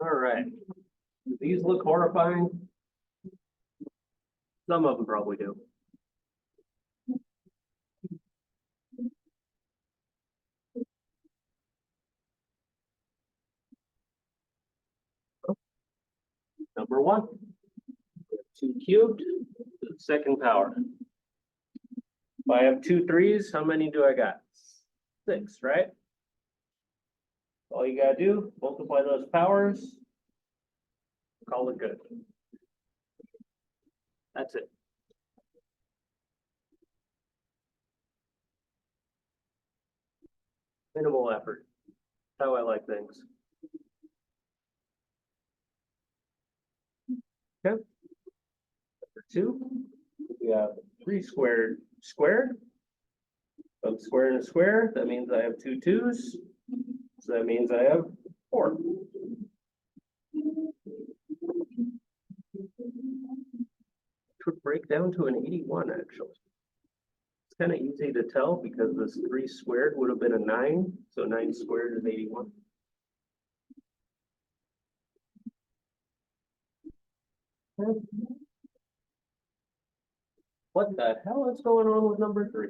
All right. Do these look horrifying? Some of them probably do. Number 1, 2 cubed to the 2nd power. If I have 2 3s, how many do I got? 6, right? All you gotta do, multiply those powers, call it good. That's it. Minimal effort. How I like things. Okay. Number 2, we have 3 squared squared. I'm squaring a square, that means I have 2 2s. So that means I have 4. Which would break down to an 81 actually. It's kind of easy to tell because this 3 squared would have been a 9, so 9 squared is 81. What the hell is going on with number 3?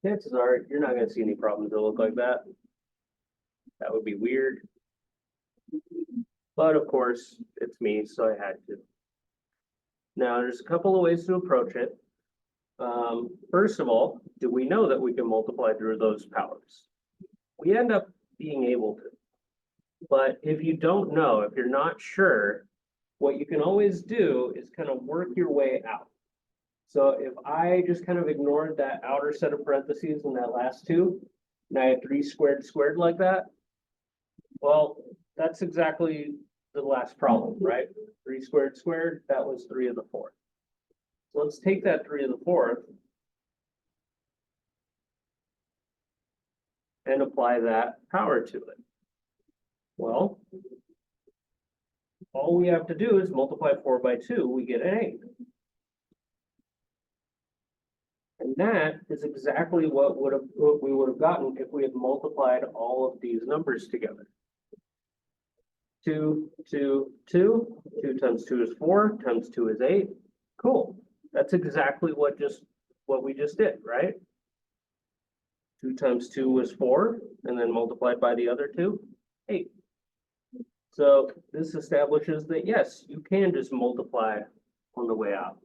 Chances are you're not going to see any problems that look like that. That would be weird. But of course, it's me, so I had to. Now, there's a couple of ways to approach it. First of all, do we know that we can multiply through those powers? we end up being able to. But if you don't know, if you're not sure, what you can always do is kind of work your way out. So if I just kind of ignored that outer set of parentheses in that last two, and I had 3 squared squared like that, well, that's exactly the last problem, right? 3 squared squared, that was 3 to the 4th. So let's take that 3 to the 4th and apply that power to it. Well, all we have to do is multiply 4 by 2, we get an 8. And that is exactly what we would have gotten if we had multiplied all of these numbers together. 2, 2, 2, 2 times 2 is 4, times 2 is 8. Cool. That's exactly what we just did, right? 2 times 2 was 4, and then multiplied by the other 2, 8. So this establishes that yes, you can just multiply on the way out.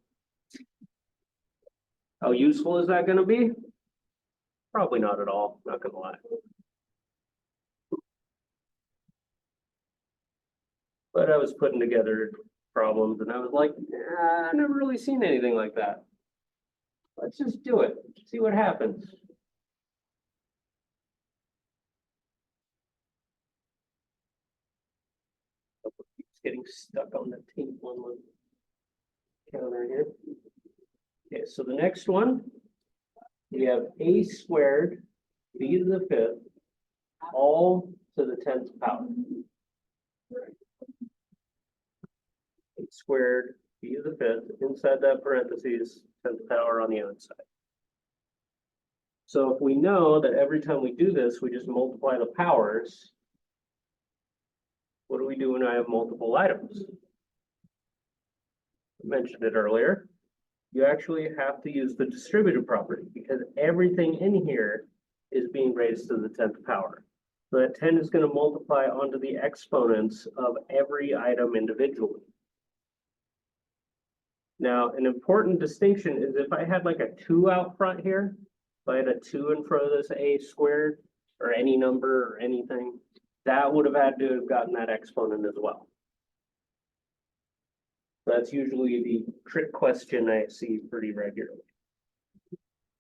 How useful is that going to be? Probably not at all, not going to lie. But I was putting together problems and I was like, I've never really seen anything like that. Let's just do it, see what happens. It's getting stuck on the tape one counter here. Okay, so the next one, we have a squared b to the 5th, all to the 10th power. A squared b to the 5th, inside that parentheses, 10th power on the outside. So if we know that every time we do this, we just multiply the powers, what do we do when I have multiple items? I mentioned it earlier. You actually have to use the distributive property because everything in here is being raised to the 10th power. So that 10 is going to multiply onto the exponents of every item individually. Now, an important distinction is if I had like a 2 out front here, if I had a 2 in front of this a squared or any number or anything, that would have had to have gotten that exponent as well. That's usually the trick question I see pretty regularly.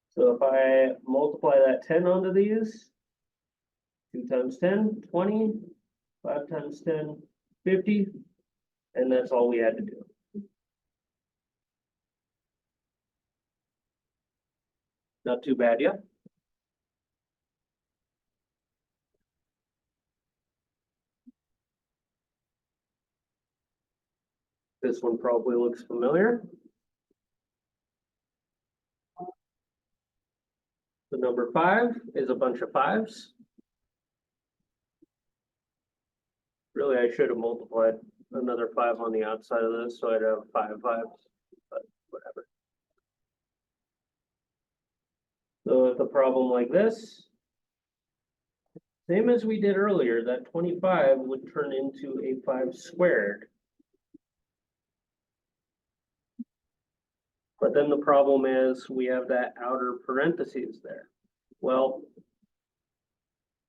So if I multiply that 10 onto these, 2 times 10, 20, 5 times 10, 50, and that's all we had to do. Not too bad yet. This one probably looks familiar. The number 5 is a bunch of 5s. Really, I should have multiplied another 5 on the outside of this, so I'd have 5 5s, but whatever. So with a problem like this, same as we did earlier, that 25 would turn into a 5 squared. But then the problem is we have that outer parentheses there. Well,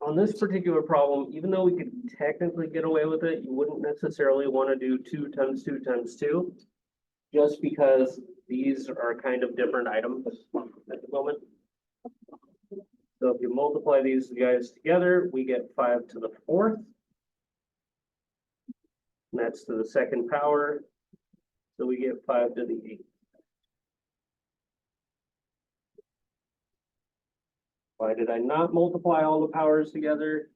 on this particular problem, even though we could technically get away with it, you wouldn't necessarily want to do 2 times 2 times 2, just because these are kind of different items at the moment. So if you multiply these guys together, we get 5 to the 4th. And that's to the 2nd power. So we get 5 to the 8th. Why did I not multiply all the powers together?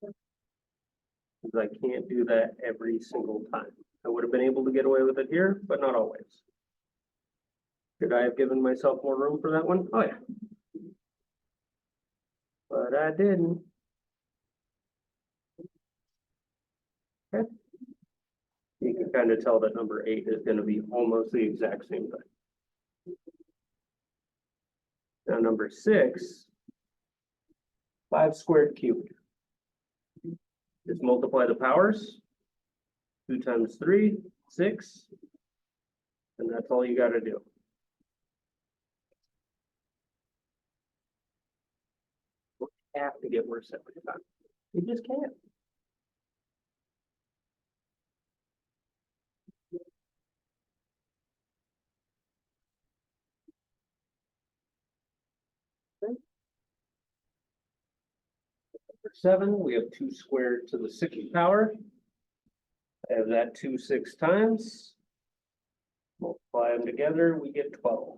Because I can't do that every single time. I would have been able to get away with it here, but not always. Should I have given myself more room for that one? Oh yeah. But I didn't. Okay. You can kind of tell that number 8 is going to be almost the exact same thing. Now number 6, 5 squared cubed. Just multiply the powers. 2 times 3, 6. And that's all you got to do. have to get worse every time. You just can't. For 7, we have 2 squared to the 6th power. I have that 2 6 times. Multiply them together, we get 12.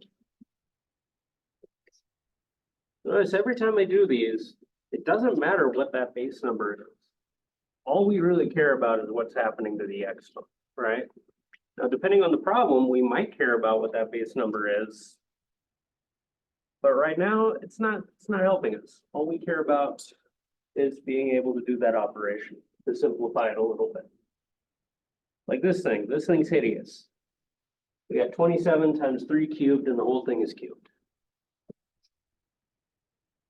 Notice every time I do these, it doesn't matter what that base number is. All we really care about is what's happening to the exponent, right? Now, depending on the problem, we might care about what that base number is. But right now, it's not helping us. All we care about is being able to do that operation, to simplify it a little bit. Like this thing's hideous. We got 27 times 3 cubed and the whole thing is cubed.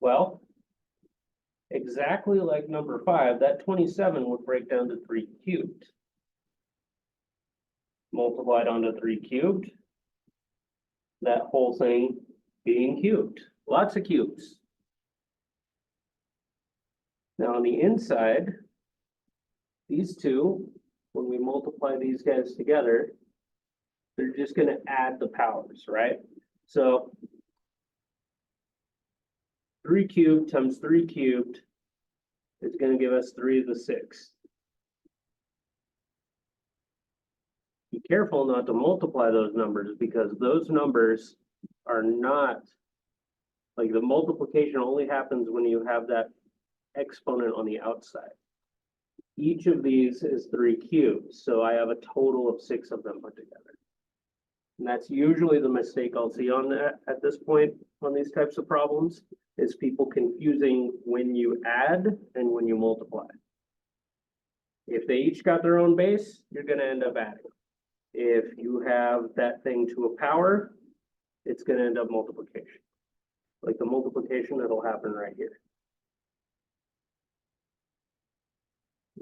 Well, exactly like number 5, that 27 would break down to 3 cubed. Multiplied onto 3 cubed. That whole thing being cubed. Lots of cubes. Now on the inside, these two, when we multiply these guys together, they're just going to add the powers, right? So 3 cubed times 3 cubed is going to give us 3 to the 6. Be careful not to multiply those numbers because those numbers are not, like the multiplication only happens when you have that exponent on the outside. Each of these is 3 cubes, so I have a total of 6 of them put together. And that's usually the mistake I'll see on that at this point on these types of problems, is people confusing when you add and when you multiply. If they each got their own base, you're going to end up adding. If you have that thing to a power, it's going to end up multiplication. Like the multiplication that'll happen right here.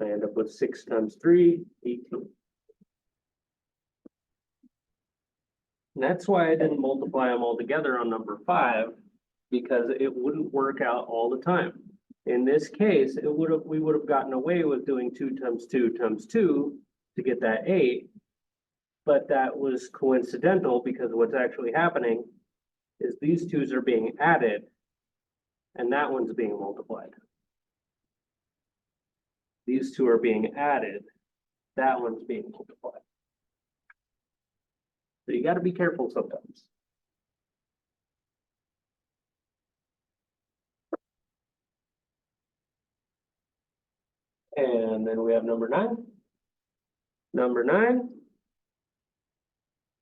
I end up with 6 times 3, 18. And that's why I didn't multiply them all together on number 5, because it wouldn't work out all the time. In this case, we would have gotten away with doing 2 times 2 times 2 to get that 8, but that was coincidental because what's actually happening is these 2's are being added and that one's being multiplied. These 2 are being added, that one's being multiplied. So you got to be careful sometimes. And then we have number 9. Number 9,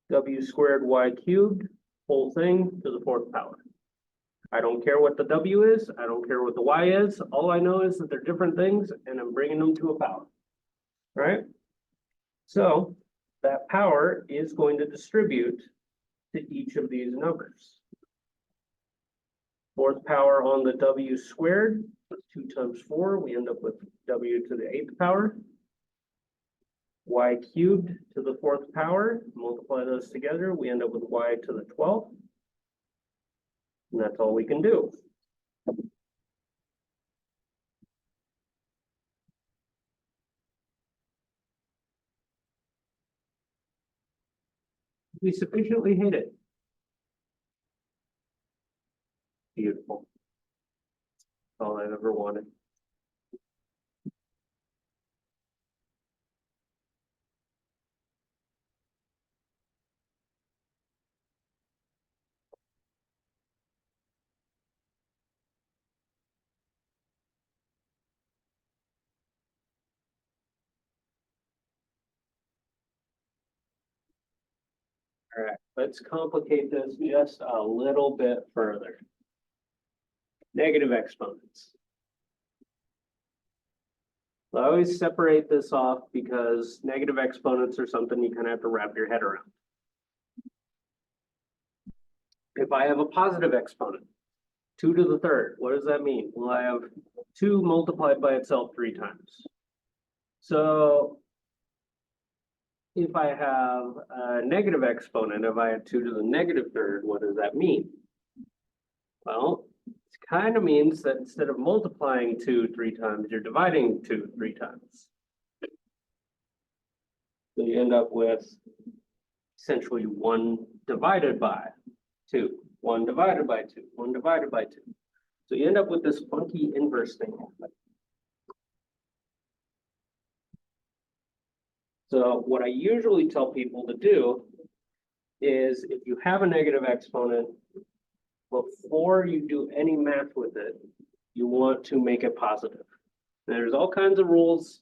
w squared y cubed, whole thing to the 4th power. I don't care what the w is, I don't care what the y is, all I know is that they're different things and I'm bringing them to a power, right? So that power is going to distribute to each of these numbers. 4th power on the w squared, 2 times 4, we end up with w to the 8th power. Y cubed to the 4th power, multiply those together, we end up with y to the 12th. And that's all we can do. We sufficiently hate it. Beautiful. All I've ever wanted. All right, let's complicate this just a little bit further. Negative exponents. So I always separate this off because negative exponents are something you kind of have to wrap your head around. If I have a positive exponent, 2 to the 3rd, what does that mean? Well, I have 2 multiplied by itself 3 times. So if I have a negative exponent, if I have 2 to the negative 3rd, what does that mean? Well, it's kind of means that instead of multiplying 2 3 times, you're dividing 2 3 times. So you end up with essentially 1 divided by 2, 1 divided by 2, 1 divided by 2. So you end up with this funky inverse thing. So what I usually tell people to do is if you have a negative exponent, before you do any math with it, you want to make it positive. There's all kinds of rules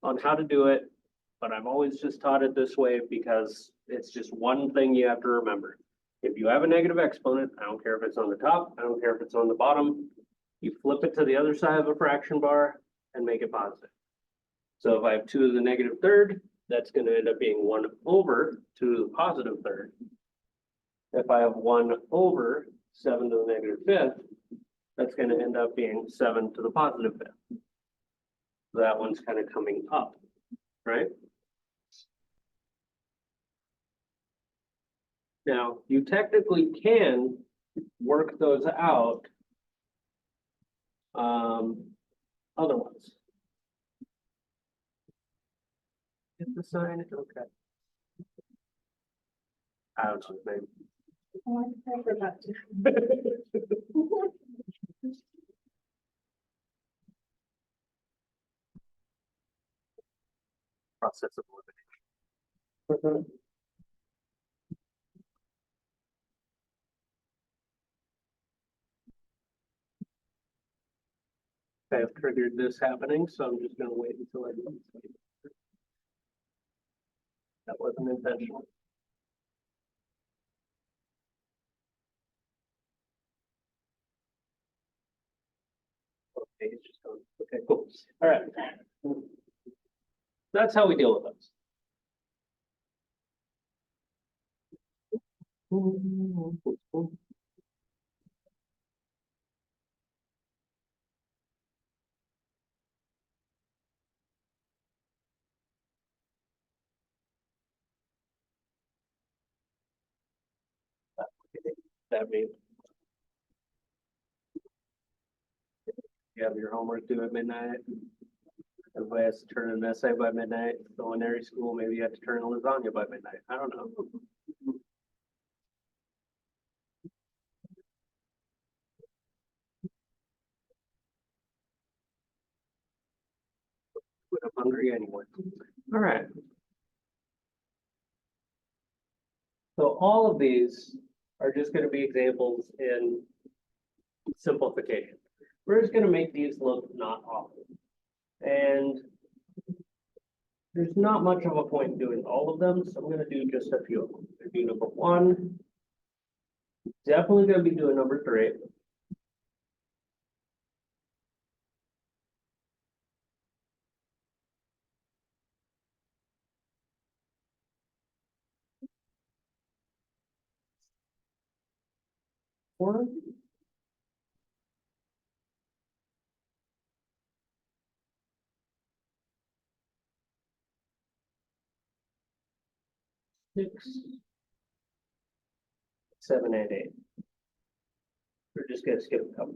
on how to do it, but I've always just taught it this way because it's just one thing you have to remember. If you have a negative exponent, I don't care if it's on the top, I don't care if it's on the bottom, you flip it to the other side of a fraction bar and make it positive. So if I have 2 to the negative third, that's going to end up being 1 over 2 to the positive third. If I have 1 over 7 to the negative fifth, that's going to end up being 7 to the positive fifth. That one's kind of coming up, right? Now, you technically can work those out otherwise. Get the sign, okay. I don't know, maybe. Oh, I forgot to. Process of elimination. I have triggered this happening, so I'm just gonna wait until I do it. That wasn't intentional. Okay, it's just going, okay, cool. All right. That's how we deal with those. That means you have your homework due at midnight. Everybody has to turn an essay by midnight. Culinary school, maybe you have to turn a lasagna by midnight. I don't know. But I'm hungry anyway. All right. So all of these are just going to be examples in simplification. We're just going to make these look not awful. And there's not much of a point in doing all of them, so I'm going to do just a few of them. I'm going to do number 1. Definitely going to be doing number 3. Four. 6, 7, and 8. We're just going to skip a couple.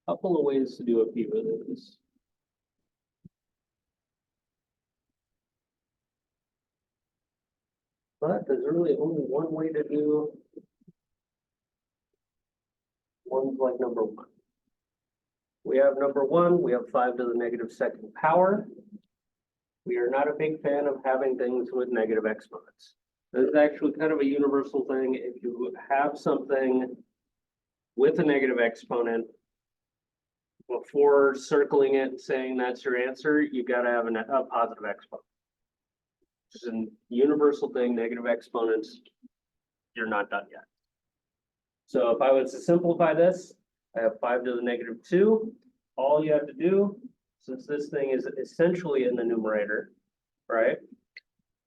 Couple of ways to do a few of these. But there's really only one way to do ones like number 1. We have number 1, we have 5 to the negative second power. We are not a big fan of having things with negative exponents. This is actually kind of a universal thing. If you have something with a negative exponent, before circling it and saying that's your answer, you got to have a positive exponent. It's a universal thing, negative exponents, you're not done yet. So if I was to simplify this, I have 5 to the negative 2. All you have to do since this thing is essentially in the numerator, right?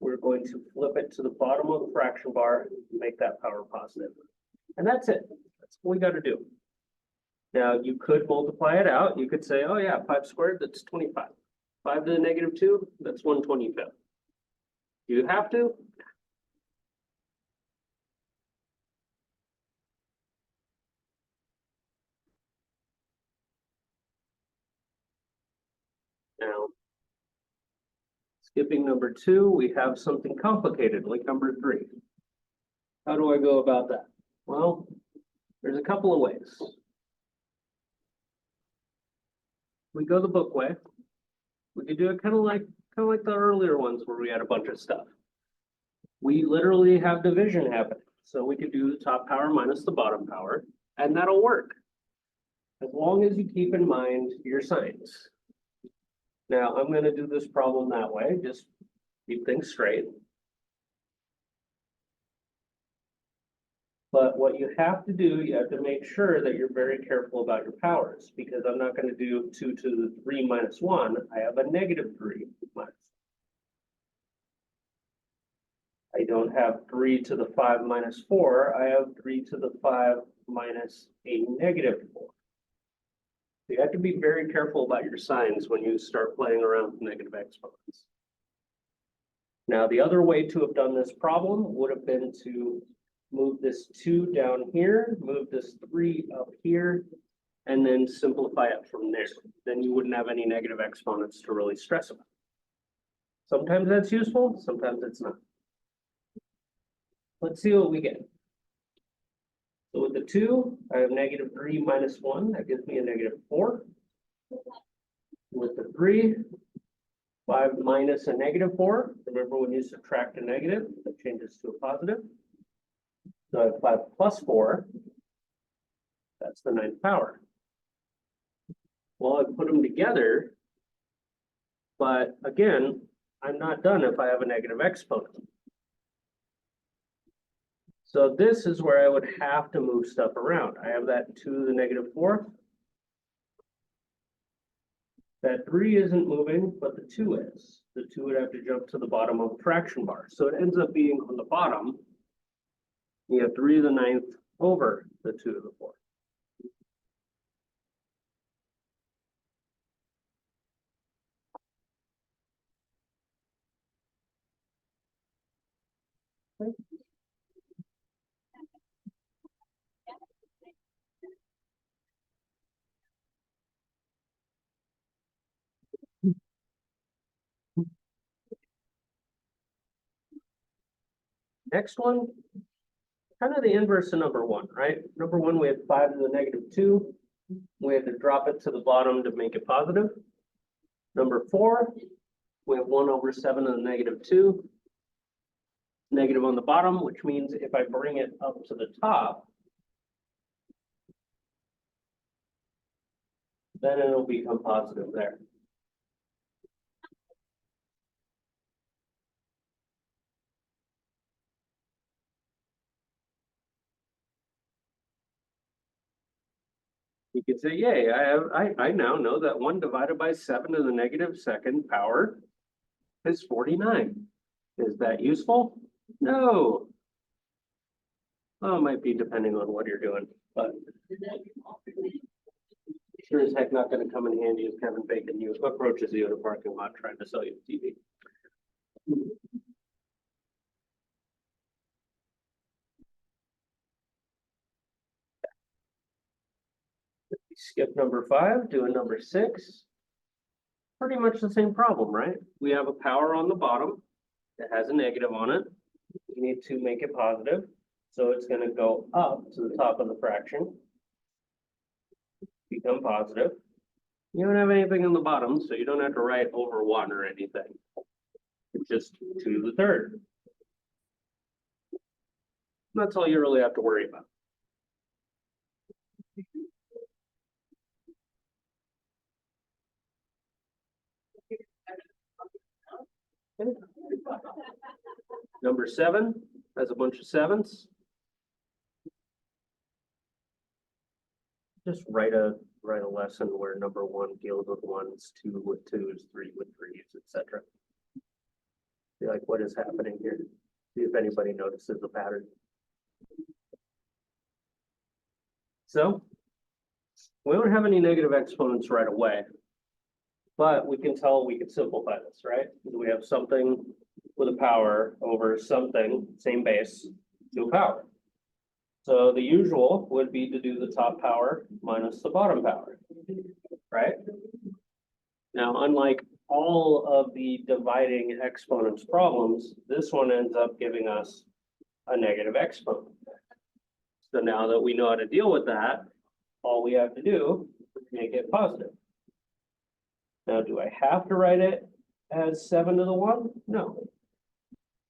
We're going to flip it to the bottom of the fraction bar and make that power positive. And that's it. That's what we got to do. Now, you could multiply it out. You could say, oh yeah, 5 squared, that's 25. 5 to the negative 2, that's 1/25. Do you have to? Now, skipping number 2, we have something complicated like number 3. How do I go about that? Well, there's a couple of ways. We go the book way. We could do it kind of like the earlier ones where we had a bunch of stuff. We literally have division happening. So we could do the top power minus the bottom power, and that'll work. As long as you keep in mind your signs. Now, I'm going to do this problem that way, just keep things straight. But what you have to do, you have to make sure that you're very careful about your powers, because I'm not going to do 2 to the 3 minus 1. I have a negative 3 minus. I don't have 3 to the 5 minus 4. I have 3 to the 5 minus a negative 4. So you have to be very careful about your signs when you start playing around with negative exponents. Now, the other way to have done this problem would have been to move this 2 down here, move this 3 up here, and then simplify it from there. Then you wouldn't have any negative exponents to really stress about. Sometimes that's useful, sometimes it's not. Let's see what we get. So with the 2, I have negative 3 minus 1, that gives me a negative 4. With the 3, 5 minus a negative 4. Remember, when you subtract a negative, it changes to a positive. So I have 5 plus 4. That's the 9th power. Well, I put them together, but again, I'm not done if I have a negative exponent. So this is where I would have to move stuff around. I have that 2 to the negative 4th. That 3 isn't moving, but the 2 is. The 2 would have to jump to the bottom of the fraction bar. So it ends up being on the bottom. You have 3 to the 9th over the 2 to the 4th. Okay. Next one, kind of the inverse of number 1, right? Number 1, we had 5 to the negative 2. We had to drop it to the bottom to make it positive. Number 4, we have 1 over 7 to the negative 2. Negative on the bottom, which means if I bring it up to the top, then it'll become positive there. You could say, yay, I now know that 1 divided by 7 to the negative 2nd power is 49. Is that useful? No. Well, it might be depending on what you're doing, but sure as heck not going to come in handy if Kevin Bacon approaches you in a parking lot trying to sell you a TV. Skip number 5, do a number 6. Pretty much the same problem, right? We have a power on the bottom that has a negative on it. We need to make it positive. So it's going to go up to the top of the fraction, become positive. You don't have anything on the bottom, so you don't have to write over 1 or anything. It's just 2 to the 3rd. That's all you really have to worry about. Number 7 has a bunch of 7s. Just write a write a lesson where number one deals with ones, two with twos, three with threes, etc. Be like, what is happening here? See if anybody notices the pattern. So we don't have any negative exponents right away, but we can tell we can simplify this, right? We have something with a power over something, same base, to a power. So the usual would be to do the top power minus the bottom power, right? Now, unlike all of the dividing exponents problems, this one ends up giving us a negative exponent. So now that we know how to deal with that, all we have to do is make it positive. Now, do I have to write it as 7 to the 1? No.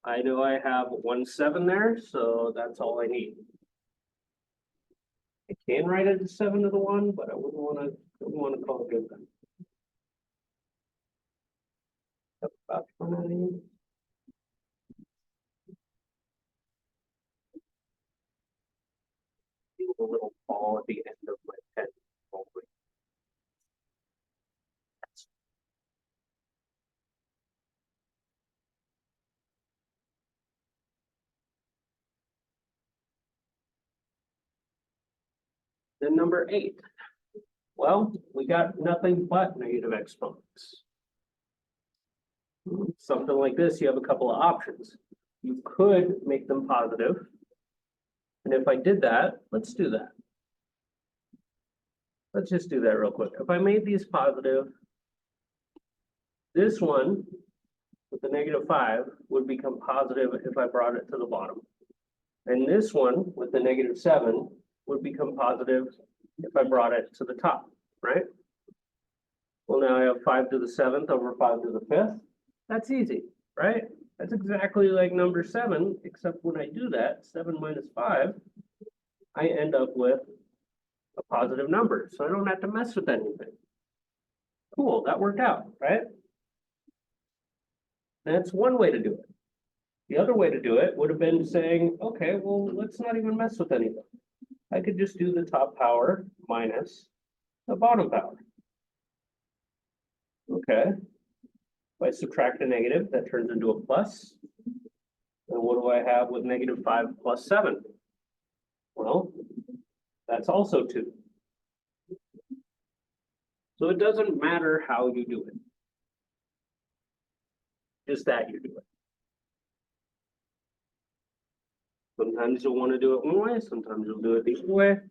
I know I have 1 7 there, so that's all I need. I can write it as 7 to the 1, but I wouldn't want to call it good then. About 20. A little ball at the end of my pen. Then number 8. Well, we got nothing but negative exponents. Something like this, you have a couple of options. You could make them positive. And if I did that, let's do that. Let's just do that real quick. If I made these positive, this one with the -5 would become positive if I brought it to the bottom. And this one with the -7 would become positive if I brought it to the top, right? Well, now I have 5 to the 7th over 5 to the 5th. That's easy, right? That's exactly like number 7, except when I do that, 7 minus 5, I end up with a positive number, so I don't have to mess with anything. Cool, that worked out, right? That's one way to do it. The other way to do it would have been saying, okay, well, let's not even mess with anything. I could just do the top power minus the bottom power. Okay. If I subtract a negative, that turns into a plus. And what do I have with -5 plus 7? Well, that's also 2. So it doesn't matter how you do it. Just that you do it. Sometimes you'll want to do it one way, sometimes you'll do it the other way.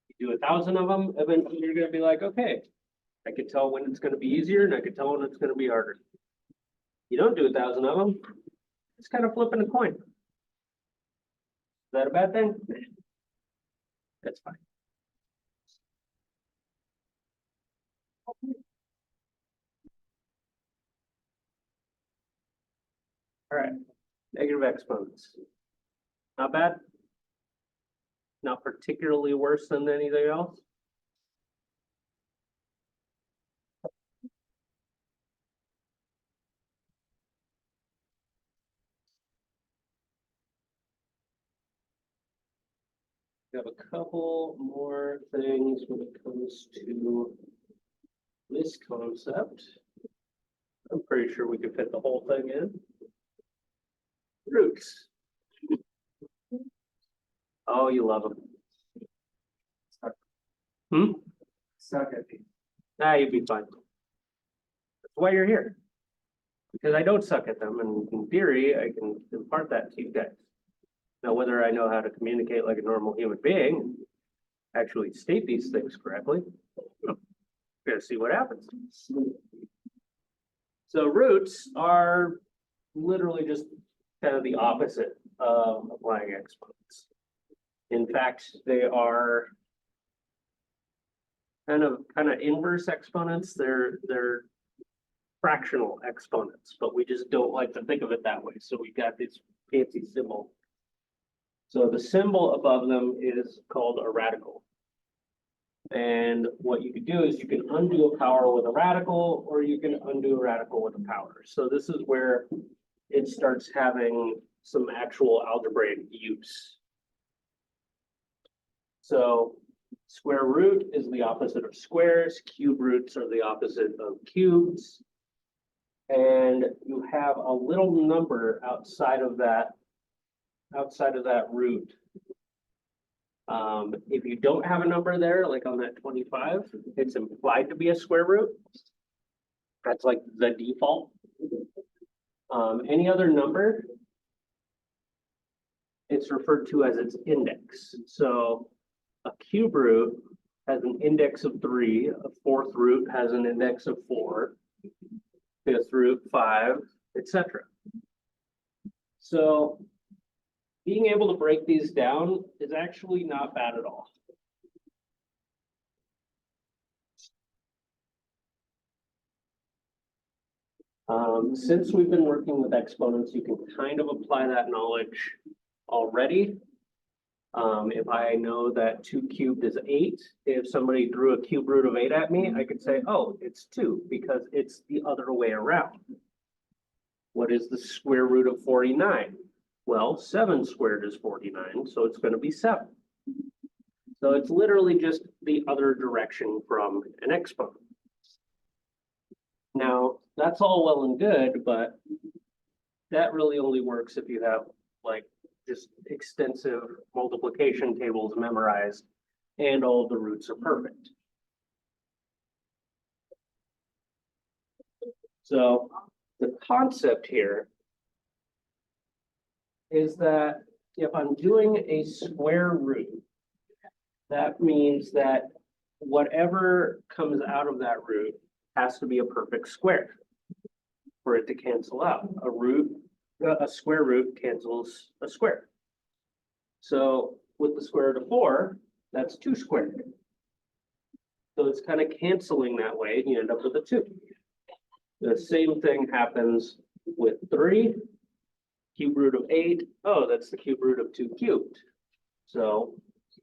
You do 1,000 of them, eventually you're going to be like, okay, I can tell when it's going to be easier and I can tell when it's going to be harder. You don't do 1,000 of them, it's kind of flipping a coin. Is that a bad thing? That's fine. All right, negative exponents. Not bad. Not particularly worse than anything else. We have a couple more things when it comes to this concept. I'm pretty sure we could fit the whole thing in. Roots. Oh, you love them. Suck at me. Nah, you'd be fine. That's why you're here. Because I don't suck at them, and in theory, I can impart that to you guys. Now, whether I know how to communicate like a normal human being, actually state these things correctly, we're gonna see what happens. So roots are literally just kind of the opposite of applying exponents. In fact, they are kind of inverse exponents. They're fractional exponents, but we just don't like to think of it that way. So we got this fancy symbol. So the symbol above them is called a radical. And what you could do is you can undo a power with a radical, or you can undo a radical with a power. So this is where it starts having some actual algebraic use. So Square root is the opposite of squares. Cube roots are the opposite of cubes. And you have a little number outside of that root. If you don't have a number there, like on that 25, it's implied to be a square root. That's like the default. Any other number, it's referred to as its index. So a cube root has an index of 3, a fourth root has an index of 4, fifth root 5, etc. So being able to break these down is actually not bad at all. Since we've been working with exponents, you can kind of apply that knowledge already. If I know that 2 cubed is 8, if somebody threw a cube root of 8 at me, I could say, oh, it's 2 because it's the other way around. What is the square root of 49? Well, 7 squared is 49, so it's going to be 7. So it's literally just the other direction from an exponent. Now, that's all well and good, but that really only works if you have like just extensive multiplication tables memorized and all of the roots are perfect. So the concept here is that if I'm doing a square root, that means that whatever comes out of that root has to be a perfect square for it to cancel out. A square root cancels a square. So with the square root of 4, that's 2 squared. So it's kind of canceling that way, and you end up with a 2. The same thing happens with 3. Cube root of 8. Oh, that's the cube root of 2 cubed. So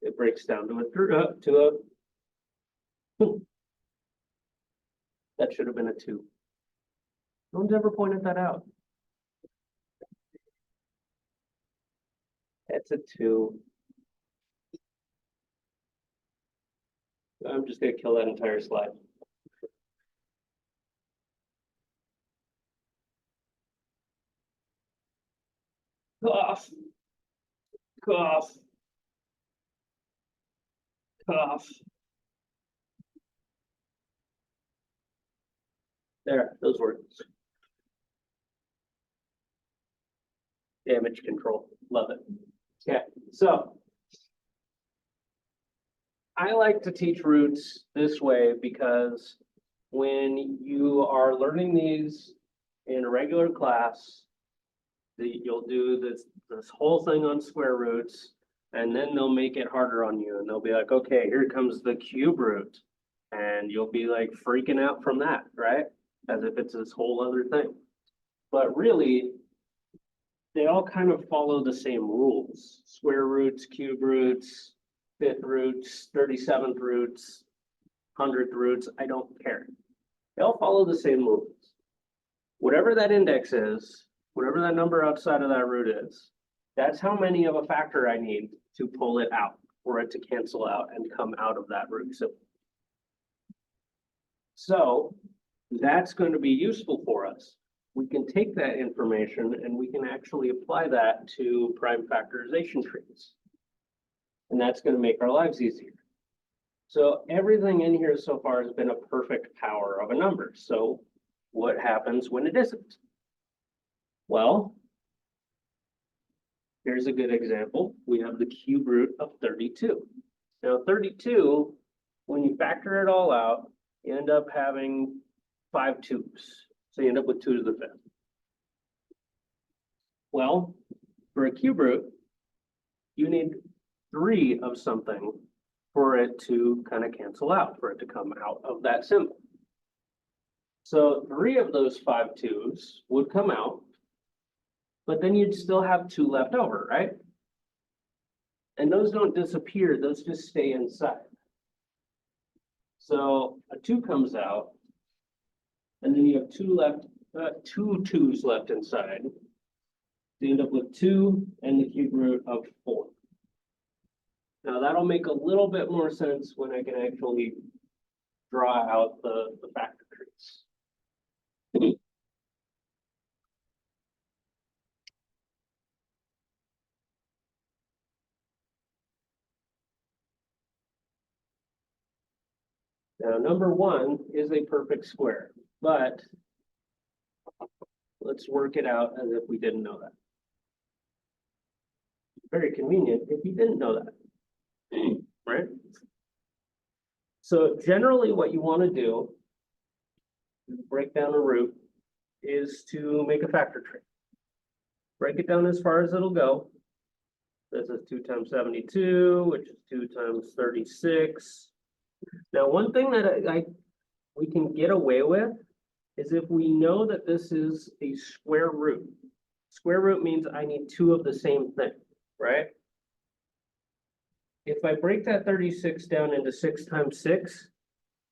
it breaks down to that should have been a 2. No one's ever pointed that out. It's a 2. I'm just going to kill that entire slide. Cough. Cough. Cough. There, those words. Damage control, love it. Okay, so I like to teach roots this way because when you are learning these in a regular class, you'll do this whole thing on square roots, and then they'll make it harder on you, and they'll be like, okay, here comes the cube root, and you'll be like freaking out from that, right? As if it's this whole other thing. But really, they all kind of follow the same rules. Square roots, cube roots, fifth roots, 37th roots, 100th roots, I don't care. They all follow the same rules. Whatever that index is, whatever that number outside of that root is, that's how many of a factor I need to pull it out, for it to cancel out and come out of that root symbol. So that's going to be useful for us. We can take that information and we can actually apply that to prime factorization trees. And that's going to make our lives easier. So everything in here so far has been a perfect power of a number. So what happens when it isn't? Well, here's a good example. We have the cube root of 32. Now 32, when you factor it all out, you end up having 5 2s. So you end up with 2 to the 5th. Well, for a cube root, you need 3 of something for it to kind of cancel out, for it to come out of that symbol. So 3 of those 5 2s would come out, but then you'd still have 2 left over, right? And those don't disappear, those just stay inside. So a 2 comes out, and then you have 2 left, 2 2s left inside. So you end up with 2 and the cube root of 4. Now that'll make a little bit more sense when I can actually draw out the factor trees. Now, number one is a perfect square, but let's work it out as if we didn't know that. Very convenient if you didn't know that, right? So generally what you want to do, break down a root, is to make a factor tree. Break it down as far as it'll go. This is 2 times 72, which is 2 times 36. Now, one thing that we can get away with is if we know that this is a square root. Square root means I need two of the same thing, right? If I break that 36 down into 6 times 6,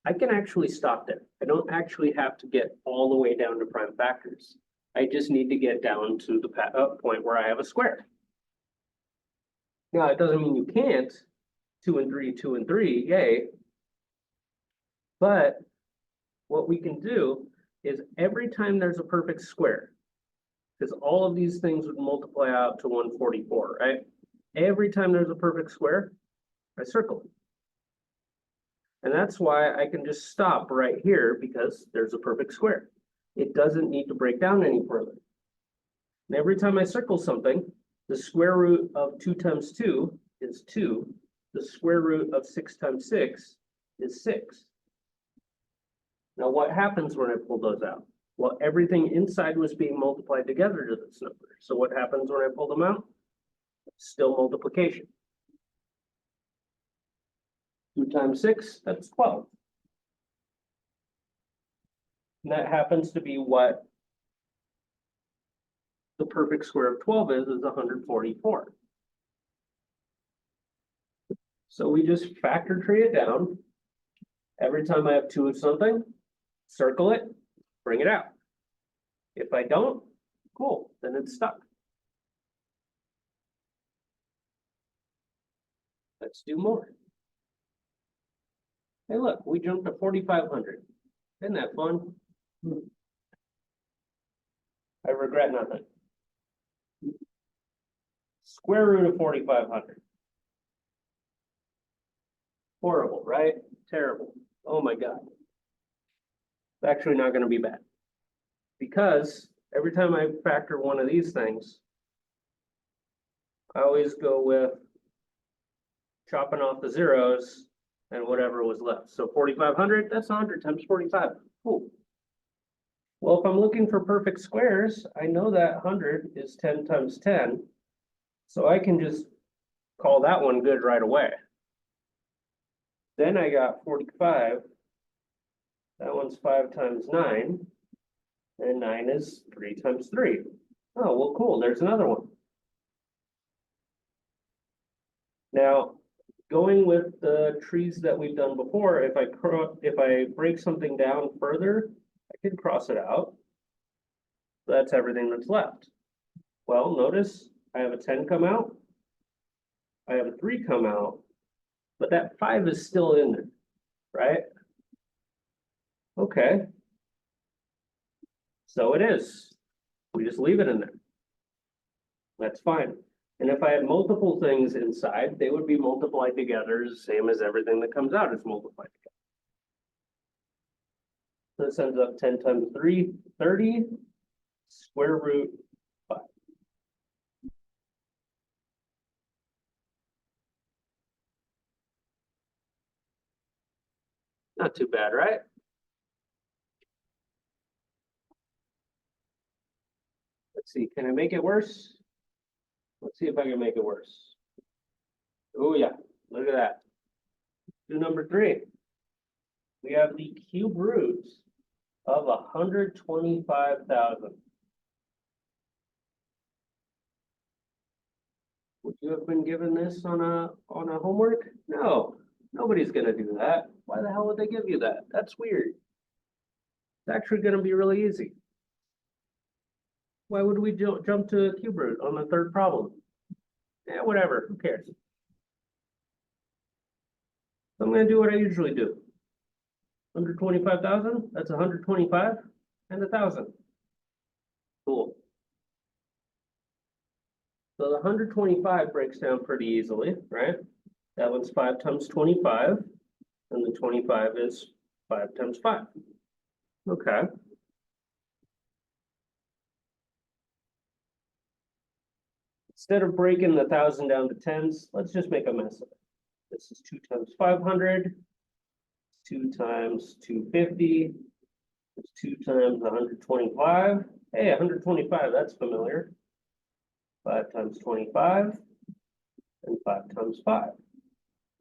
I can actually stop there. I don't actually have to get all the way down to prime factors. I just need to get down to the point where I have a square. Now, it doesn't mean you can't. 2 and 3, 2 and 3, yay. But what we can do is every time there's a perfect square, because all of these things would multiply out to 144, right? Every time there's a perfect square, I circle it. And that's why I can just stop right here because there's a perfect square. It doesn't need to break down any further. And every time I circle something, the square root of 2 times 2 is 2. The square root of 6 times 6 is 6. Now, what happens when I pull those out? Well, everything inside was being multiplied together to this number. So what happens when I pull them out? Still multiplication. 2 times 6, that's 12. And that happens to be what the perfect square of 12 is 144. So we just factor tree it down. Every time I have 2 of something, circle it, bring it out. If I don't, cool, then it's stuck. Let's do more. Hey, look, we jumped to 4,500. Isn't that fun? I regret nothing. Square root of 4,500. Horrible, right? Terrible. Oh my God. It's actually not going to be bad. Because every time I factor one of these things, I always go with chopping off the zeros and whatever was left. So 4,500, that's 100 times 45. Cool. Well, if I'm looking for perfect squares, I know that 100 is 10 times 10. So I can just call that one good right away. Then I got 45. That one's 5 times 9. And 9 is 3 times 3. Oh, well, cool. There's another one. Now, going with the trees that we've done before, if I break something down further, I can cross it out. That's everything that's left. Well, notice I have a 10 come out. I have a 3 come out, but that 5 is still in there, right? Okay. So it is. We just leave it in there. That's fine. And if I had multiple things inside, they would be multiplied together, same as everything that comes out is multiplied together. This ends up 10 times 3, 30, square root 5. Not too bad, right? Let's see, can I make it worse? Let's see if I can make it worse. Oh yeah, look at that. Do number 3. We have the cube roots of 125,000. Would you have been given this on a homework? No, nobody's gonna do that. Why the hell would they give you that? That's weird. It's actually gonna be really easy. Why would we jump to a cube root on the third problem? Yeah, whatever, who cares? I'm gonna do what I usually do. 125,000, that's 125 and 1,000. Cool. So the 125 breaks down pretty easily, right? That one's 5 times 25, and the 25 is 5 times 5. Okay. Instead of breaking the 1,000 down to tens, let's just make a mess of it. This is 2 times 500, 2 times 250, it's 2 times 125. Hey, 125, that's familiar. 5 times 25, and 5 times 5.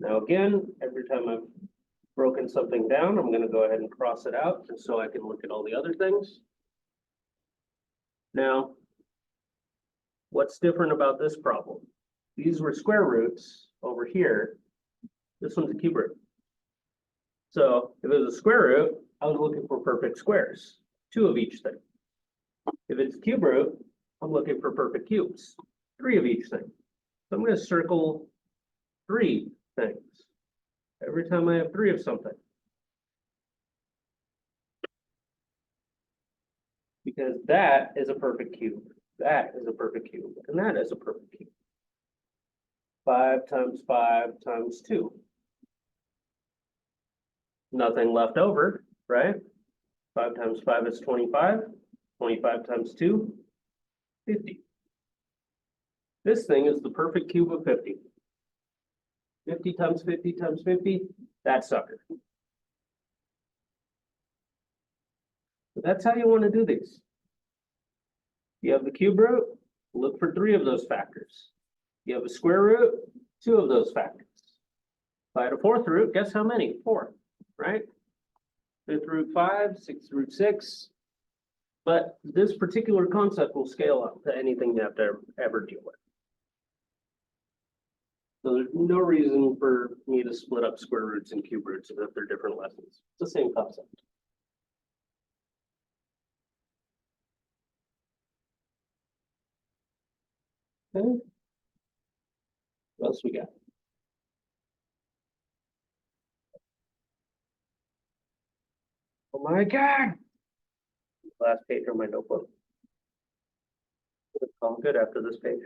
Now again, every time I've broken something down, I'm gonna go ahead and cross it out, just so I can look at all the other things. Now, what's different about this problem? These were square roots over here. This one's a cube root. So if it was a square root, I was looking for perfect squares, 2 of each thing. If it's a cube root, I'm looking for perfect cubes, 3 of each thing. So I'm going to circle 3 things every time I have 3 of something. Because that is a perfect cube, that is a perfect cube, and that is a perfect cube. 5 times 5 times 2. Nothing left over, right? 5 times 5 is 25. 25 times 2, 50. This thing is the perfect cube of 50. 50 times 50 times 50, that sucker. But that's how you want to do these. You have the cube root, look for 3 of those factors. You have a square root, 2 of those factors. If I had a 4th root, guess how many? 4, right? 5th root 5, 6th root 6. But this particular concept will scale up to anything you have to ever deal with. So there's no reason for me to split up square roots and cube roots if they're different lessons. It's the same concept. Okay. What else we got? Oh my God. Last page on my notebook. I'm good after this page.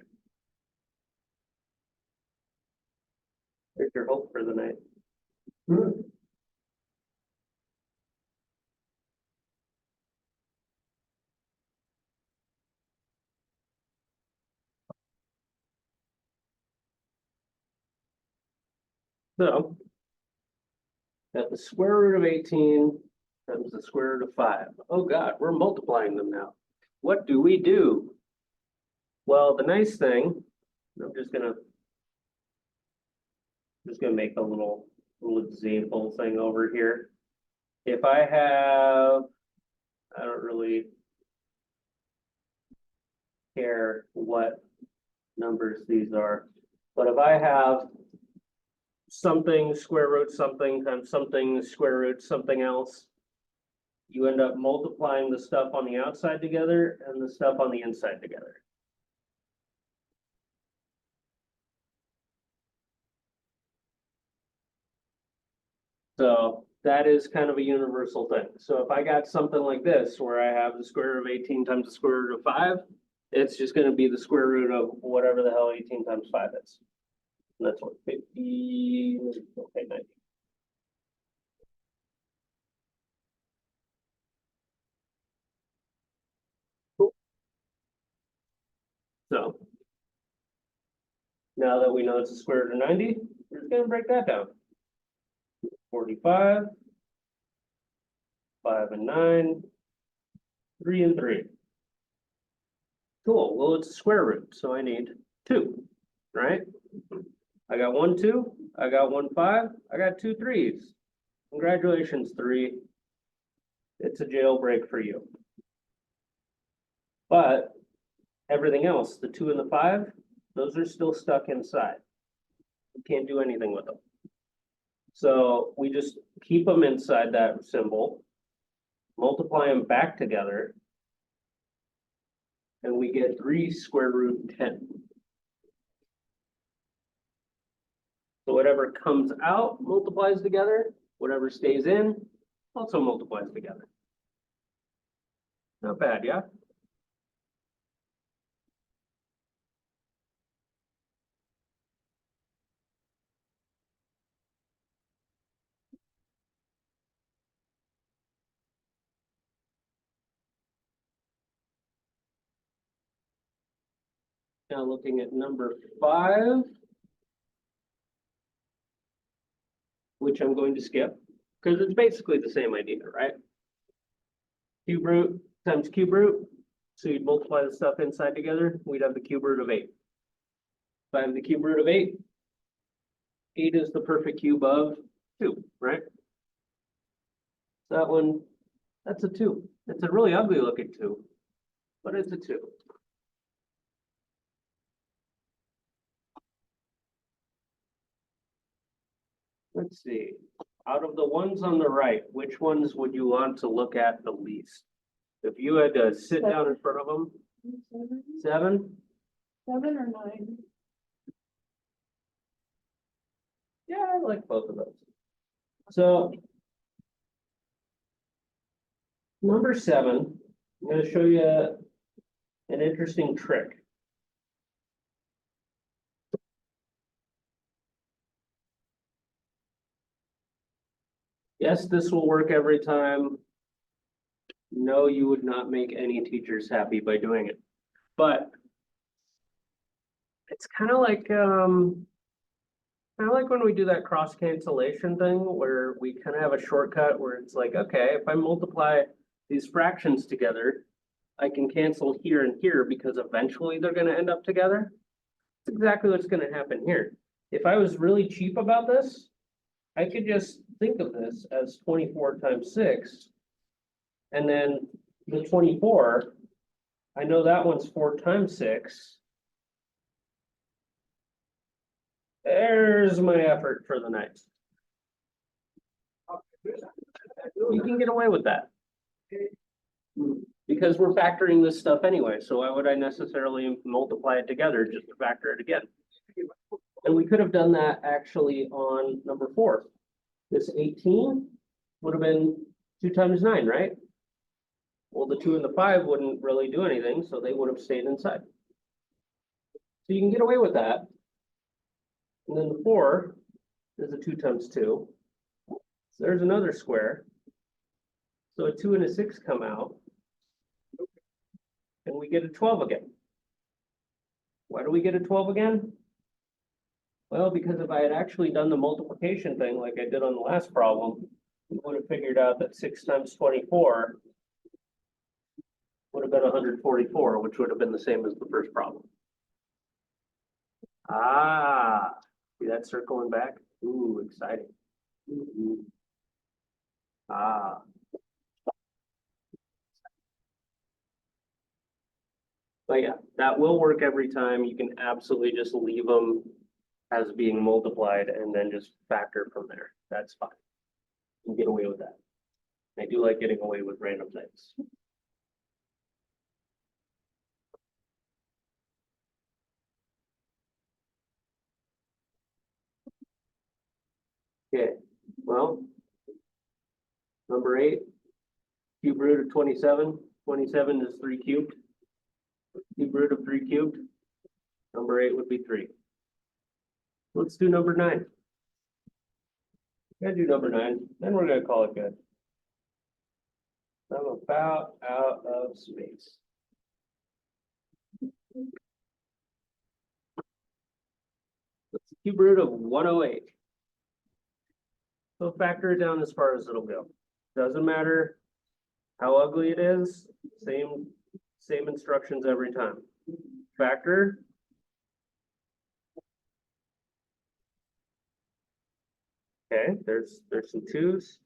There's your hope for the night. So, got the square root of 18 times the square root of 5. Oh God, we're multiplying them now. What do we do? Well, the nice thing, I'm just gonna make a little example thing over here. If I have, I don't really care what numbers these are, but if I have something square root something times something square root something else, you end up multiplying the stuff on the outside together and the stuff on the inside together. So that is kind of a universal thing. So if I got something like this, where I have the square root of 18 times the square root of 5, it's just going to be the square root of whatever the hell 18 times 5 is. And that's what, 50, okay, 90. Cool. So now that we know it's the square root of 90, we're just going to break that down. 45, 5 and 9, 3 and 3. Cool, well, it's a square root, so I need 2, right? I got 1, 2, I got 1, 5, I got 2 3s. Congratulations, 3. It's a jailbreak for you. But everything else, the 2 and the 5, those are still stuck inside. You can't do anything with them. So we just keep them inside that symbol, multiply them back together, and we get 3 square root 10. So whatever comes out multiplies together, whatever stays in also multiplies together. Not bad, yeah? Now looking at number 5, which I'm going to skip, because it's basically the same idea, right? Cube root times cube root, so you'd multiply the stuff inside together, we'd have the cube root of 8. If I have the cube root of 8, 8 is the perfect cube of 2, right? That one, that's a 2. It's a really ugly looking 2, but it's a 2. Let's see, out of the ones on the right, which ones would you want to look at the least? If you had to sit down in front of them, 7? 7 or 9? Yeah, I like both of those. So number 7, I'm going to show you an interesting trick. Yes, this will work every time. No, you would not make any teachers happy by doing it. But it's kind of like when we do that cross cancellation thing where we kind of have a shortcut where it's like, okay, if I multiply these fractions together, I can cancel here and here because eventually they're going to end up together. That's exactly what's going to happen here. If I was really cheap about this, I could just think of this as 24 times 6. And then the 24, I know that one's 4 times 6. There's my effort for the night. You can get away with that. Because we're factoring this stuff anyway, so why would I necessarily multiply it together just to factor it again? And we could have done that actually on number 4. This 18 would have been 2 times 9, right? Well, the 2 and the 5 wouldn't really do anything, so they would have stayed inside. So you can get away with that. And then the 4 is a 2 times 2. So there's another square. So a 2 and a 6 come out. And we get a 12 again. Why do we get a 12 again? Well, because if I had actually done the multiplication thing like I did on the last problem, we would have figured out that 6 times 24 would have been 144, which would have been the same as the first problem. Ah, see that circling back? Ooh, exciting. Ah. But yeah, that will work every time. You can absolutely just leave them as being multiplied and then just factor from there. That's fine. You can get away with that. I do like getting away with random things. Okay, well, number 8, cube root of 27. 27 is 3 cubed. Cube root of 3 cubed. Number 8 would be 3. Let's do number 9. Gonna do number 9, then we're gonna call it good. I'm about out of space. That's the cube root of 108. So factor it down as far as it'll go. Doesn't matter how ugly it is, same instructions every time. Factor. Okay, there's some 2s.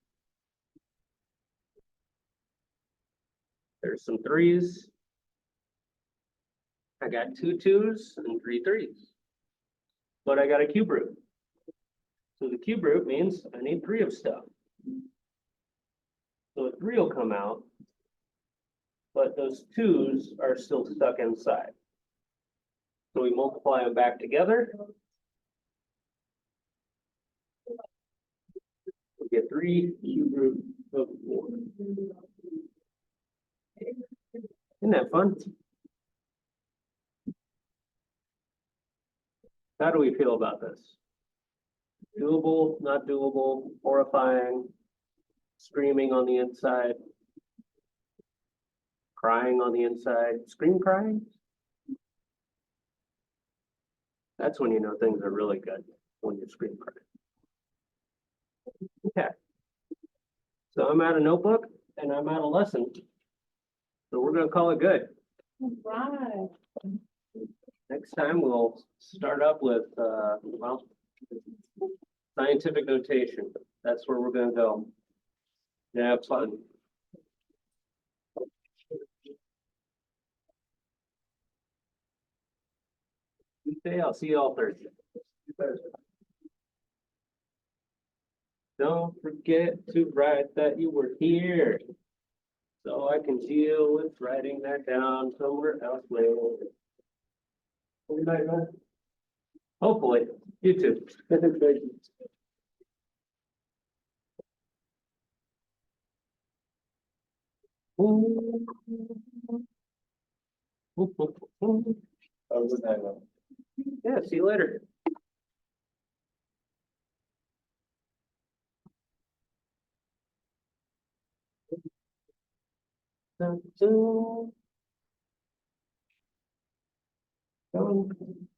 There's some 3s. I got 2 2s and 3 3s. But I got a cube root. So the cube root means I need 3 of stuff. So a 3 will come out, but those 2s are still stuck inside. So we multiply them back together. Get 3 cube root of 4. Isn't that fun? How do we feel about this? Doable, not doable, horrifying, screaming on the inside, crying on the inside, scream crying? That's when you know things are really good, when you scream crying. Okay. So I'm at a notebook and I'm at a lesson. So we're gonna call it good. Right. Next time we'll start up with, well, scientific notation. That's where we're gonna go. Yeah, have fun. Tuesday, I'll see you all Thursday. Don't forget to write that you were here. So I can deal with writing that down somewhere else later. Good night, man. Hopefully, you too. Yeah, see you later. Dun, dun. Dun.